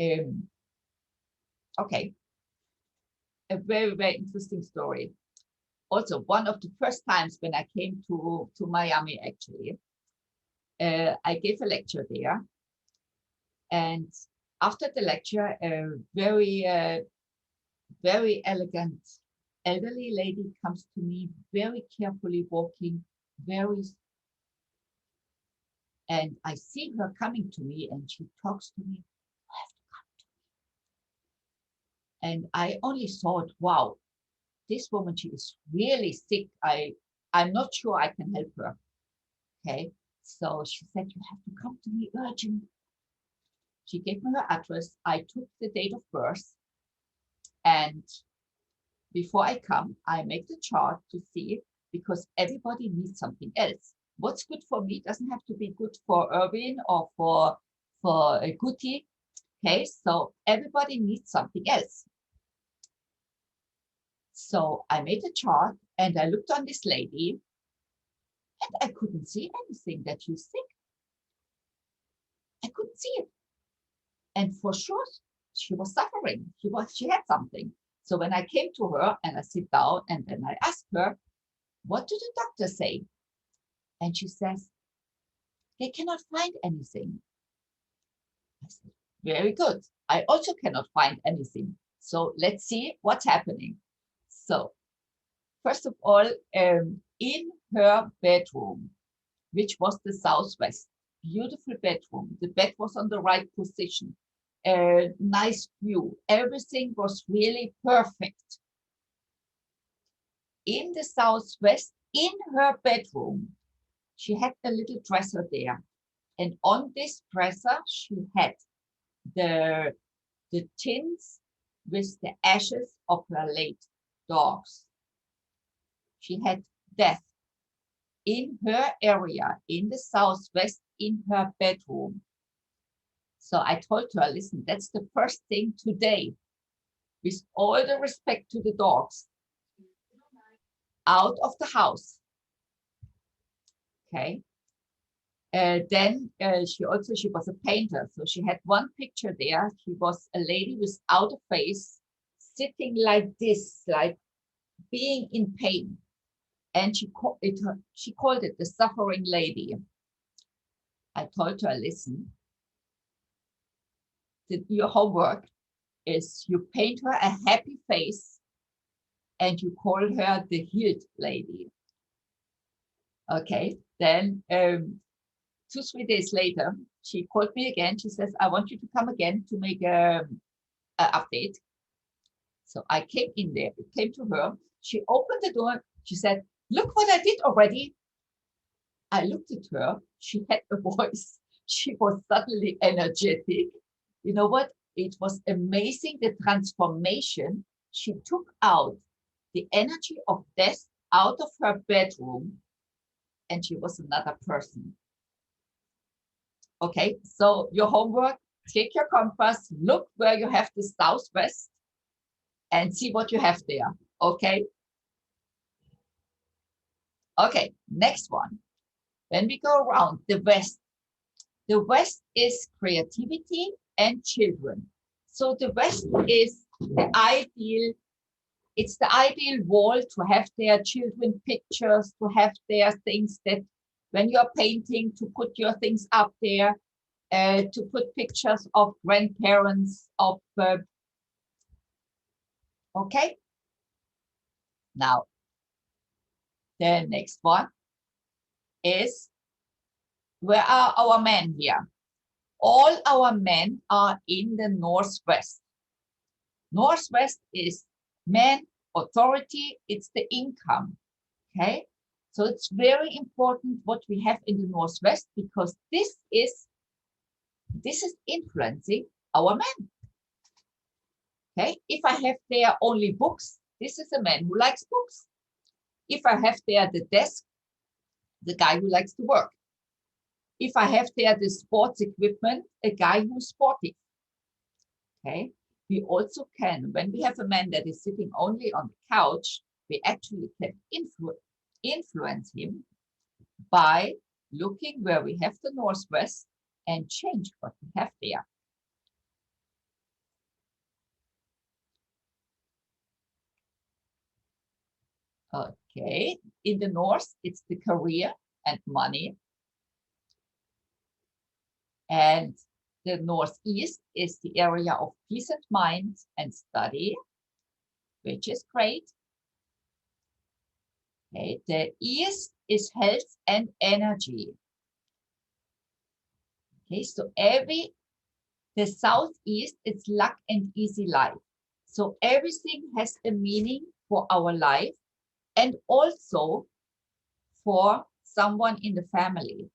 Okay. A very, very interesting story. Also, one of the first times when I came to Miami, actually, I gave a lecture there. And after the lecture, a very, very elegant elderly lady comes to me, very carefully walking, and I see her coming to me and she talks to me, "You have to come to me." And I only thought, wow, this woman, she is really sick. I'm not sure I can help her. Okay. So she said, "You have to come to me urgent." She gave me her address. I took the date of birth. And before I come, I make the chart to see, because everybody needs something else. What's good for me doesn't have to be good for Irvin or for a Guti. Okay, so everybody needs something else. So I made a chart and I looked on this lady and I couldn't see anything that she's sick. I couldn't see it. And for sure, she was suffering. She had something. So when I came to her and I sit down and then I asked her, "What did the doctor say?" And she says, "They cannot find anything." I said, "Very good. I also cannot find anything. So let's see what's happening." So first of all, in her bedroom, which was the southwest, beautiful bedroom, the bed was on the right position. a nice view. Everything was really perfect. In the southwest, in her bedroom, she had a little dresser there. And on this dresser, she had the tins with the ashes of her late dogs. She had death in her area, in the southwest, in her bedroom. So I told her, listen, that's the first thing today, with all the respect to the dogs, out of the house. Okay. Then she was a painter. So she had one picture there. She was a lady without a face, sitting like this, like being in pain. And she called it the suffering lady. I told her, listen, your homework is you paint her a happy face and you call her the healed lady. Okay, then 2-3 days later, she called me again. She says, I want you to come again to make an update. So I came in there, it came to her. She opened the door. She said, look what I did already. I looked at her. She had a voice. She was suddenly energetic. You know what? It was amazing, the transformation. She took out the energy of death out of her bedroom, and she was another person. Okay, so your homework, take your compass, look where you have the southwest, and see what you have there. Okay. Okay, next one. When we go around the west is creativity and children. So the west is the ideal, it's the ideal wall to have their children pictures, to have their things that when you're painting, to put your things up there, to put pictures of grandparents, of, okay. Now, the next one is, where are our men here? All our men are in the northwest. Northwest is men, authority, it's the income, okay? So it's very important what we have in the northwest, because this is influencing our men. Okay, if I have there only books, this is a man who likes books. If I have there the desk, the guy who likes to work. If I have there the sports equipment, a guy who's sporty. Okay, we also can, when we have a man that is sitting only on the couch, we actually can influence him by looking where we have the northwest and change what we have there. Okay, in the north, it's the career and money. And the northeast is the area of peace and mind and study, which is great. Okay, the east is health and energy. Okay, so the southeast is luck and easy life. So everything has a meaning for our life and also for someone in the family.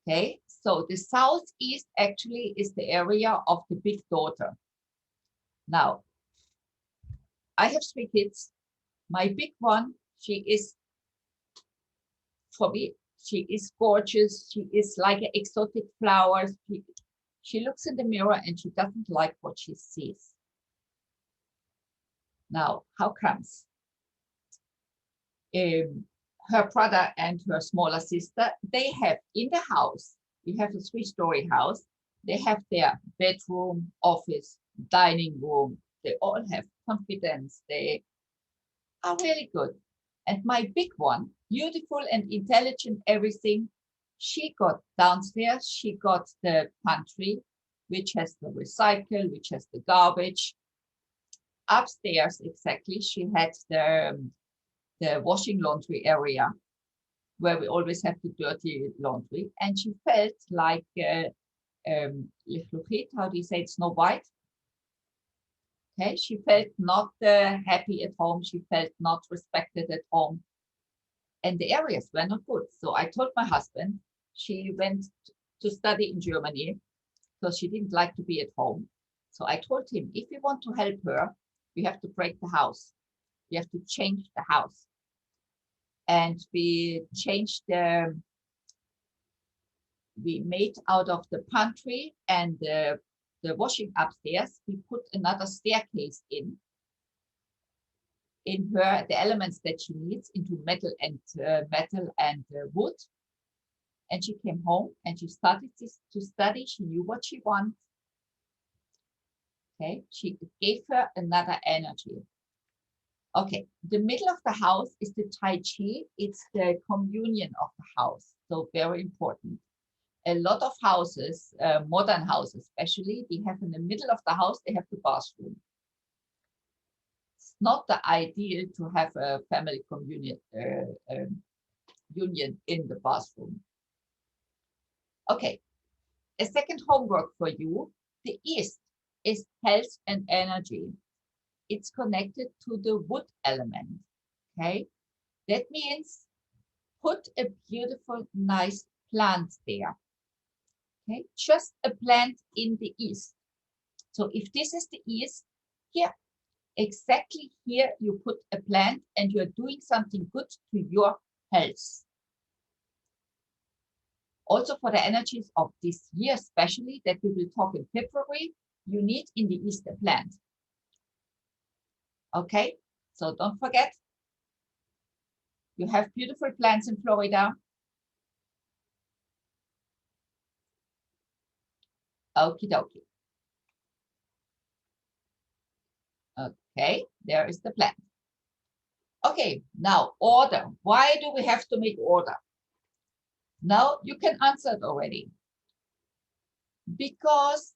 Okay, so the southeast actually is the area of the big daughter. Now, I have 3 kids. My big one, she is, for me, she is gorgeous. She is like an exotic flower. She looks in the mirror and she doesn't like what she sees. Now, how comes? Her brother and her smaller sister, they have in the house, we have a 3-story house, they have their bedroom, office, dining room. They all have confidence. They are really good. And my big one, beautiful and intelligent, everything, she got downstairs, she got the pantry, which has the recycle, which has the garbage. Upstairs, exactly, she had the washing laundry area where we always have the dirty laundry. And she felt like how do you say it, Snow White? Okay, she felt not happy at home. She felt not respected at home. And the areas were not good. So I told my husband, she went to study in Germany because she didn't like to be at home. So I told him, if we want to help her, we have to break the house. We have to change the house. And we changed we made out of the pantry and the washing upstairs, we put another staircase in her, the elements that she needs into metal and wood. And she came home and she started to study. She knew what she wanted. Okay, she gave her another energy. Okay, the middle of the house is the Tai Chi. It's the communion of the house. So very important. A lot of houses, modern houses especially, they have in the middle of the house, they have the bathroom. It's not the ideal to have a family communion union in the bathroom. Okay, a second homework for you. The East is health and energy. It's connected to the wood element, okay? That means put a beautiful, nice plant there, okay? Just a plant in the East. So if this is the East, here, exactly here, you put a plant and you're doing something good to your health. Also for the energies of this year, especially that we will talk in February, you need in the East a plant. Okay, so don't forget, you have beautiful plants in Florida. Okie dokie. Okay, there is the plant. Okay, now order. Why do we have to make order? Now you can answer it already. Because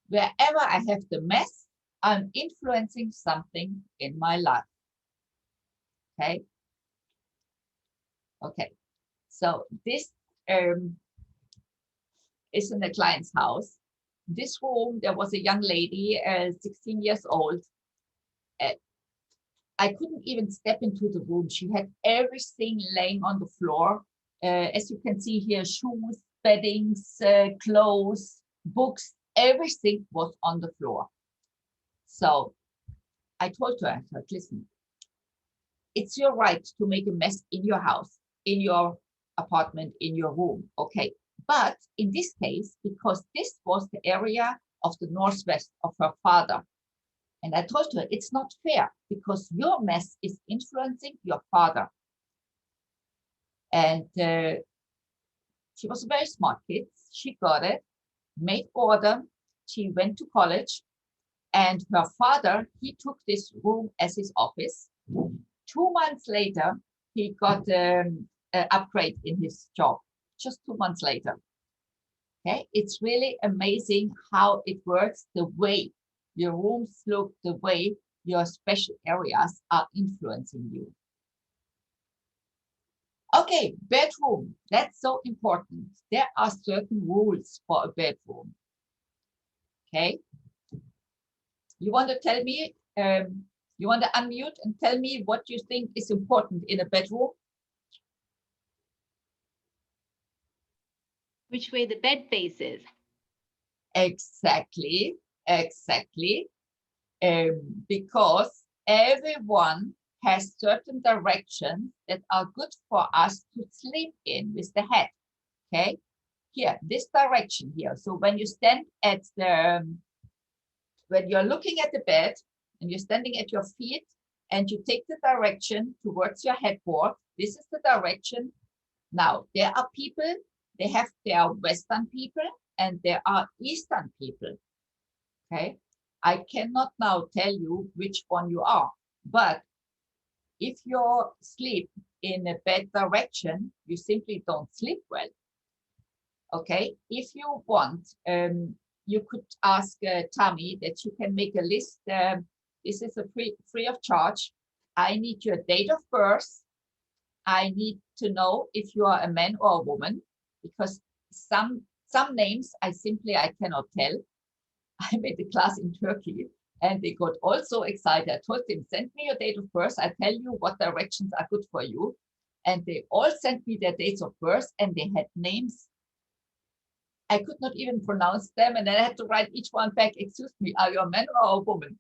wherever I have the mess, I'm influencing something in my life. Okay. Okay. So this is in the client's house. This room, there was a young lady, 16 years old. I couldn't even step into the room. She had everything laying on the floor. As you can see here, shoes, beddings, clothes, books, everything was on the floor. So I told her, I said, listen, it's your right to make a mess in your house, in your apartment, in your room, okay? But in this case, because this was the area of the northwest of her father, and I told her, it's not fair because your mess is influencing your father. And she was a very smart kid. She got it, made order. She went to college. And her father, he took this room as his office. 2 months later, he got an upgrade in his job, just 2 months later. Okay, it's really amazing how it works, the way your rooms look, the way your special areas are influencing you. Okay, bedroom, that's so important. There are certain rules for a bedroom. Okay, you want to tell me, you want to unmute and tell me what you think is important in a bedroom? Which way the bed faces. Exactly, exactly. Because everyone has certain directions that are good for us to sleep in with the head. Okay, here, this direction here. So when you stand at the, when you're looking at the bed and you're standing at your feet and you take the direction towards your headboard, this is the direction. Now, there are people, there are Western people and there are Eastern people. Okay, I cannot now tell you which one you are, but if you sleep in a bad direction, you simply don't sleep well. Okay, if you want, you could ask Tammy that she can make a list. This is a free of charge. I need your date of birth. I need to know if you are a man or a woman, because some Some names I cannot tell. I made a class in Turkey and they got all so excited. I told them, send me your date of birth. I tell you what directions are good for you. And they all sent me their dates of birth and they had names. I could not even pronounce them. And then I had to write each one back, excuse me, are you a man or a woman?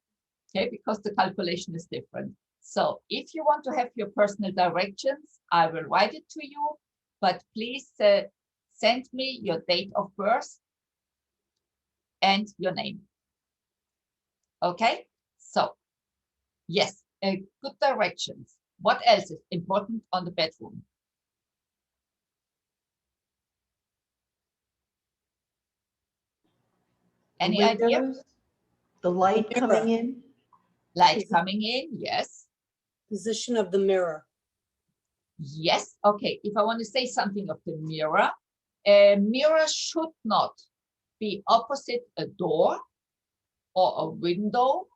Okay, because the calculation is different. So if you want to have your personal directions, I will write it to you, but please send me your date of birth and your name. Okay, so yes, good directions. What else is important on the bedroom? Any idea? Windows, the light coming in. Light coming in, yes. Position of the mirror. Yes, okay. If I want to say something of the mirror, a mirror should not be opposite a door or a window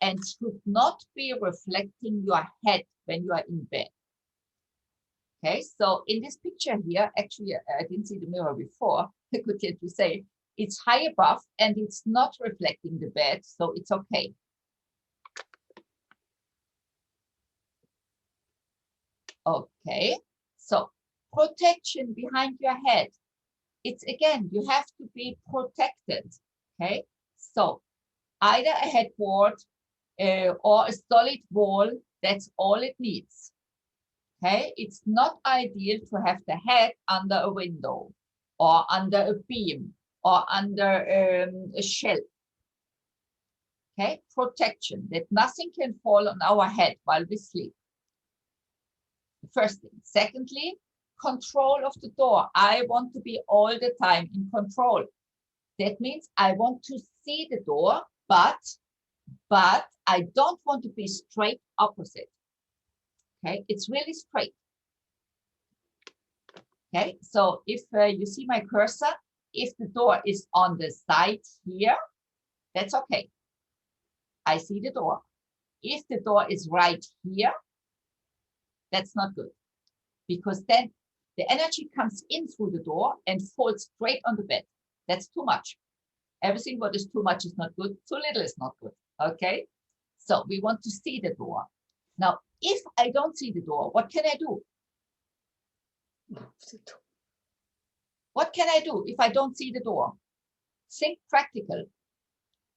and should not be reflecting your head when you are in bed. Okay, so in this picture here, actually, I didn't see the mirror before. I could get to say it's high above and it's not reflecting the bed, so it's okay. Okay, so protection behind your head. It's again, you have to be protected. Okay, so either a headboard or a solid wall, that's all it needs. Okay, it's not ideal to have the head under a window or under a beam or under a shelf. Okay, protection, that nothing can fall on our head while we sleep. First thing. Secondly, control of the door. I want to be all the time in control. That means I want to see the door, but I don't want to be straight opposite. Okay, it's really straight. Okay, so if you see my cursor, if the door is on the side here, that's okay. I see the door. If the door is right here, that's not good, because then the energy comes in through the door and falls straight on the bed. That's too much. Everything what is too much is not good. Too little is not good. Okay, so we want to see the door. Now, if I don't see the door, what can I do? What can I do if I don't see the door? Think practical.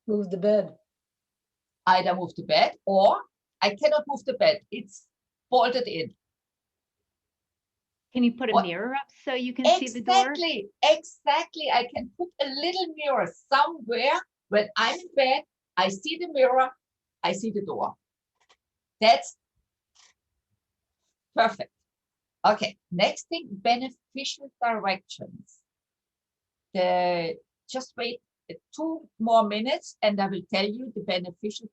Move the bed. Either move the bed or I cannot move the bed. It's bolted in. Can you put a What? mirror up so you can see the door? Exactly. I can put a little mirror somewhere. When I'm in bed, I see the mirror, I see the door. That's perfect. Okay, next thing, beneficial directions. Just wait 2 more minutes and I will tell you the beneficial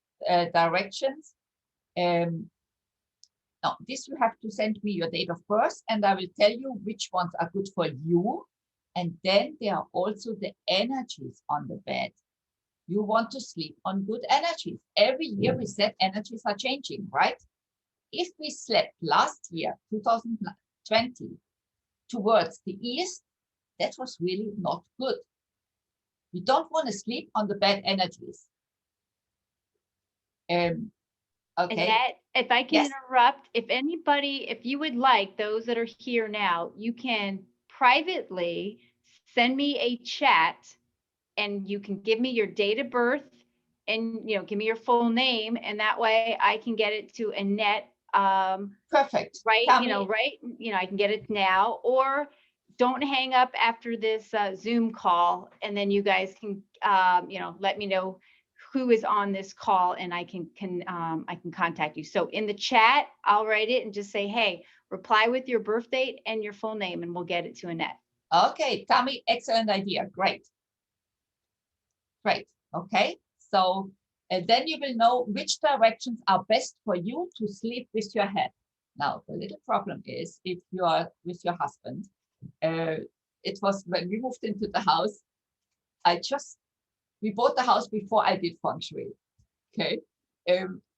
directions. Now, this you have to send me your date of birth and I will tell you which ones are good for you. And then there are also the energies on the bed. You want to sleep on good energies. Every year we said energies are changing, right? If we slept last year, 2020, towards the east, that was really not good. We don't want to sleep on the bad energies. Okay. Annette, if I can Yes. interrupt, if you would like, those that are here now, you can privately send me a chat and you can give me your date of birth and, give me your full name. And that way I can get it to Annette. Perfect. Right. Tell me. I can get it now, or don't hang up after this Zoom call. And then you guys can, let me know who is on this call and I can contact you. So in the chat, I'll write it and just say, hey, reply with your birth date and your full name and we'll get it to Annette. Okay, Tammy, excellent idea. Great. Great. Okay. So then you will know which directions are best for you to sleep with your head. Now, the little problem is if you are with your husband, it was when we moved into the house, we bought the house before I did Feng Shui. Okay.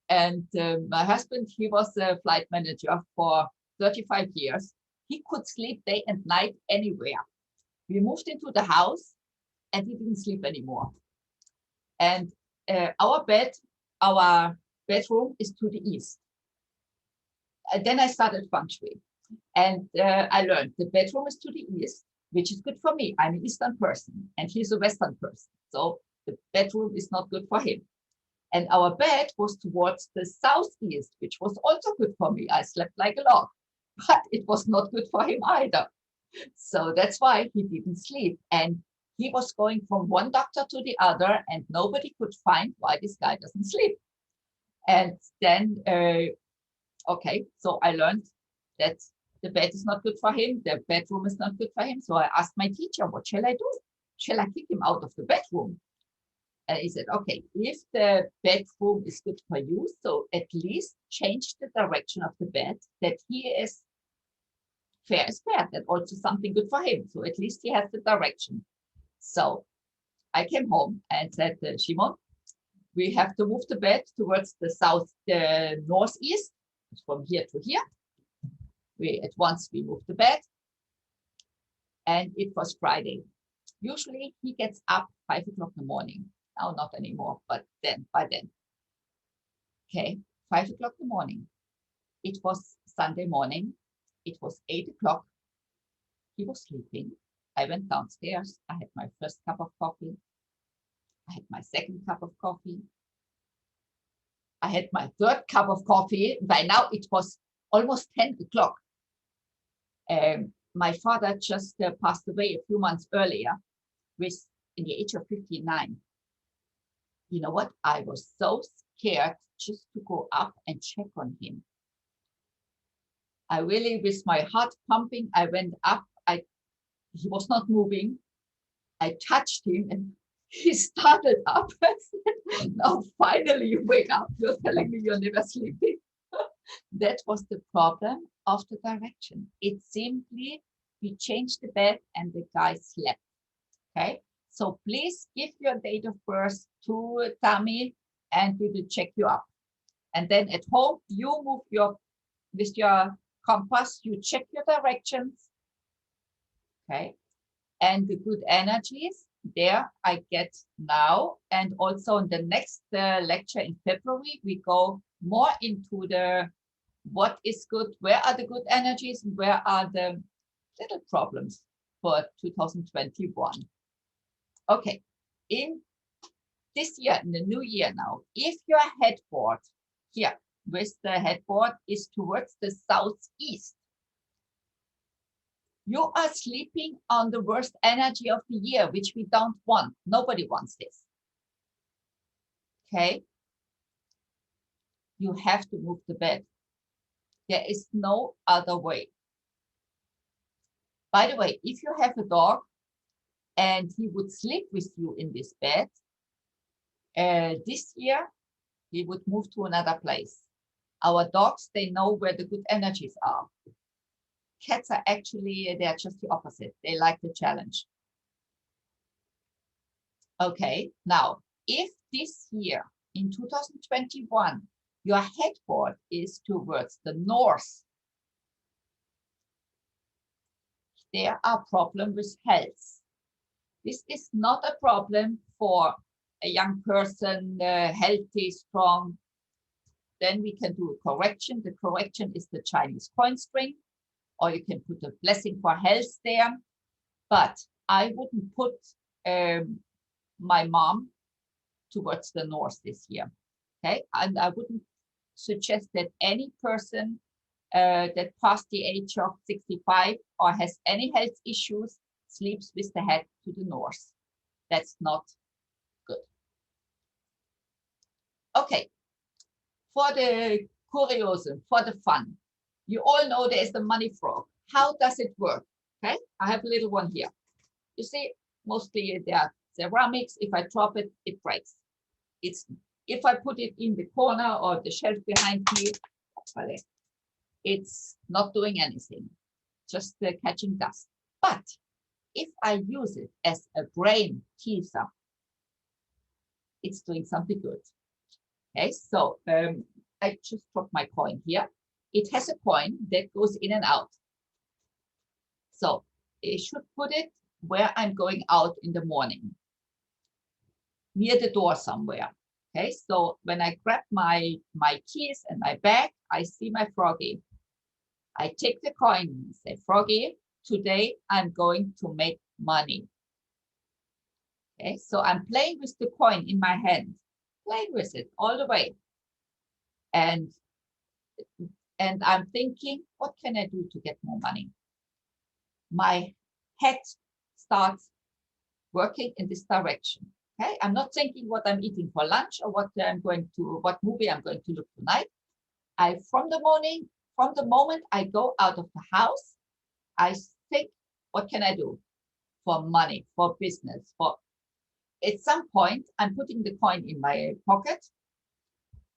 My husband, he was a flight manager for 35 years. He could sleep day and night anywhere. We moved into the house and he didn't sleep anymore. And our bedroom is to the east. And then I started Feng Shui. And I learned the bedroom is to the east, which is good for me. I'm an Eastern person and he's a Western person. So the bedroom is not good for him. And our bed was towards the southeast, which was also good for me. I slept like a log, but it was not good for him either. So that's why he didn't sleep. And he was going from one doctor to the other and nobody could find why this guy doesn't sleep. And then, okay, so I learned that the bed is not good for him. The bedroom is not good for him. So I asked my teacher, what shall I do? Shall I kick him out of the bedroom? And he said, okay, if the bedroom is good for you, so at least change the direction of the bed, that he is fair is fair, that also something good for him. So at least he has the direction. So I came home and said, Shimon, we have to move the bed towards the northeast, from here to here. At once we moved the bed, and it was Friday. Usually he gets up 5 o'clock in the morning. Now not anymore, but by then. Okay, 5 o'clock in the morning. It was Sunday morning. It was 8 o'clock. He was sleeping. I went downstairs. I had my first cup of coffee. I had my second cup of coffee. I had my third cup of coffee. By now it was almost 10 o'clock. My father just passed away a few months earlier, in the age of 59. You know what? I was so scared just to go up and check on him. I really, with my heart pumping, I went up. He was not moving. I touched him and he started up. I said, now finally you wake up. You're telling me you're never sleeping. That was the problem of the direction. It simply, we changed the bed and the guy slept. Okay, so please give your date of birth to Tammy and we will check you up. And then at home, you move with your compass, you check your directions. Okay, and the good energies there I get now. And also in the next lecture in February, we go more into what is good, where are the good energies, and where are the little problems for 2021. Okay, in this year, in the new year now, if your headboard here with the headboard is towards the southeast, you are sleeping on the worst energy of the year, which we don't want. Nobody wants this. Okay, you have to move the bed. There is no other way. By the way, if you have a dog and he would sleep with you in this bed, this year he would move to another place. Our dogs, they know where the good energies are. Cats are actually, they're just the opposite. They like the challenge. Okay, now, if this year in 2021, your headboard is towards the north, there are problems with health. This is not a problem for a young person, healthy, strong. Then we can do a correction. The correction is the Chinese coin string, or you can put a blessing for health there. But I wouldn't put my mom towards the north this year. Okay, and I wouldn't suggest that any person that passed the age of 65 or has any health issues sleeps with the head to the north. That's not good. Okay, for the curiosum, for the fun, you all know there is the money frog. How does it work? Okay, I have a little one here. You see, mostly they are ceramics. If I drop it, it breaks. If I put it in the corner or the shelf behind me, it's not doing anything, just catching dust. But if I use it as a brain teaser, it's doing something good. Okay, so I just dropped my coin here. It has a coin that goes in and out. So you should put it where I'm going out in the morning, near the door somewhere. Okay, so when I grab my keys and my bag, I see my froggy. I take the coin and say, Froggy, today I'm going to make money. Okay, so I'm playing with the coin in my hand, playing with it all the way. And I'm thinking, what can I do to get more money? My head starts working in this direction. Okay, I'm not thinking what I'm eating for lunch or what movie I'm going to look tonight. From the moment I go out of the house, I think, what can I do for money, for business, at some point, I'm putting the coin in my pocket.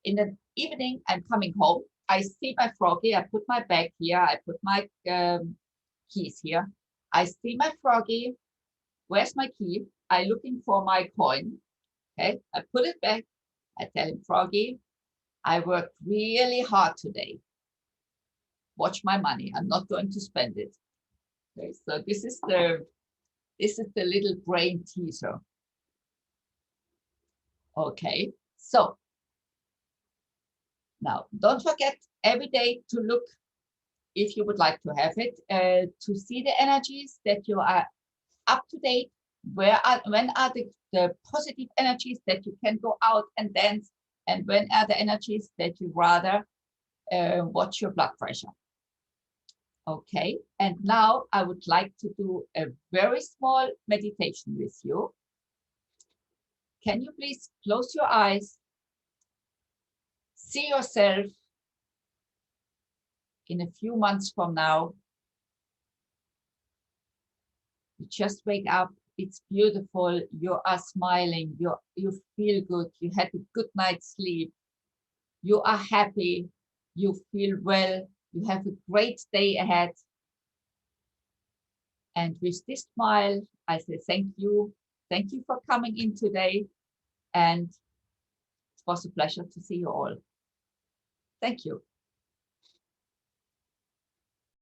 In the evening, I'm coming home. I see my froggy. I put my bag here. I put my keys here. I see my froggy. Where's my key? I'm looking for my coin. Okay, I put it back. I tell him, Froggy, I worked really hard today. Watch my money. I'm not going to spend it. Okay, so this is the little brain teaser. Okay, so now don't forget every day to look, if you would like to have it, to see the energies that you are up to date. When are the positive energies that you can go out and dance, and when are the energies that you rather watch your blood pressure? Okay, and now I would like to do a very small meditation with you. Can you please close your eyes? See yourself in a few months from now. You just wake up. It's beautiful. You are smiling. You feel good. You had a good night's sleep. You are happy. You feel well. You have a great day ahead. And with this smile, I say thank you. Thank you for coming in today. And it was a pleasure to see you all. Thank you.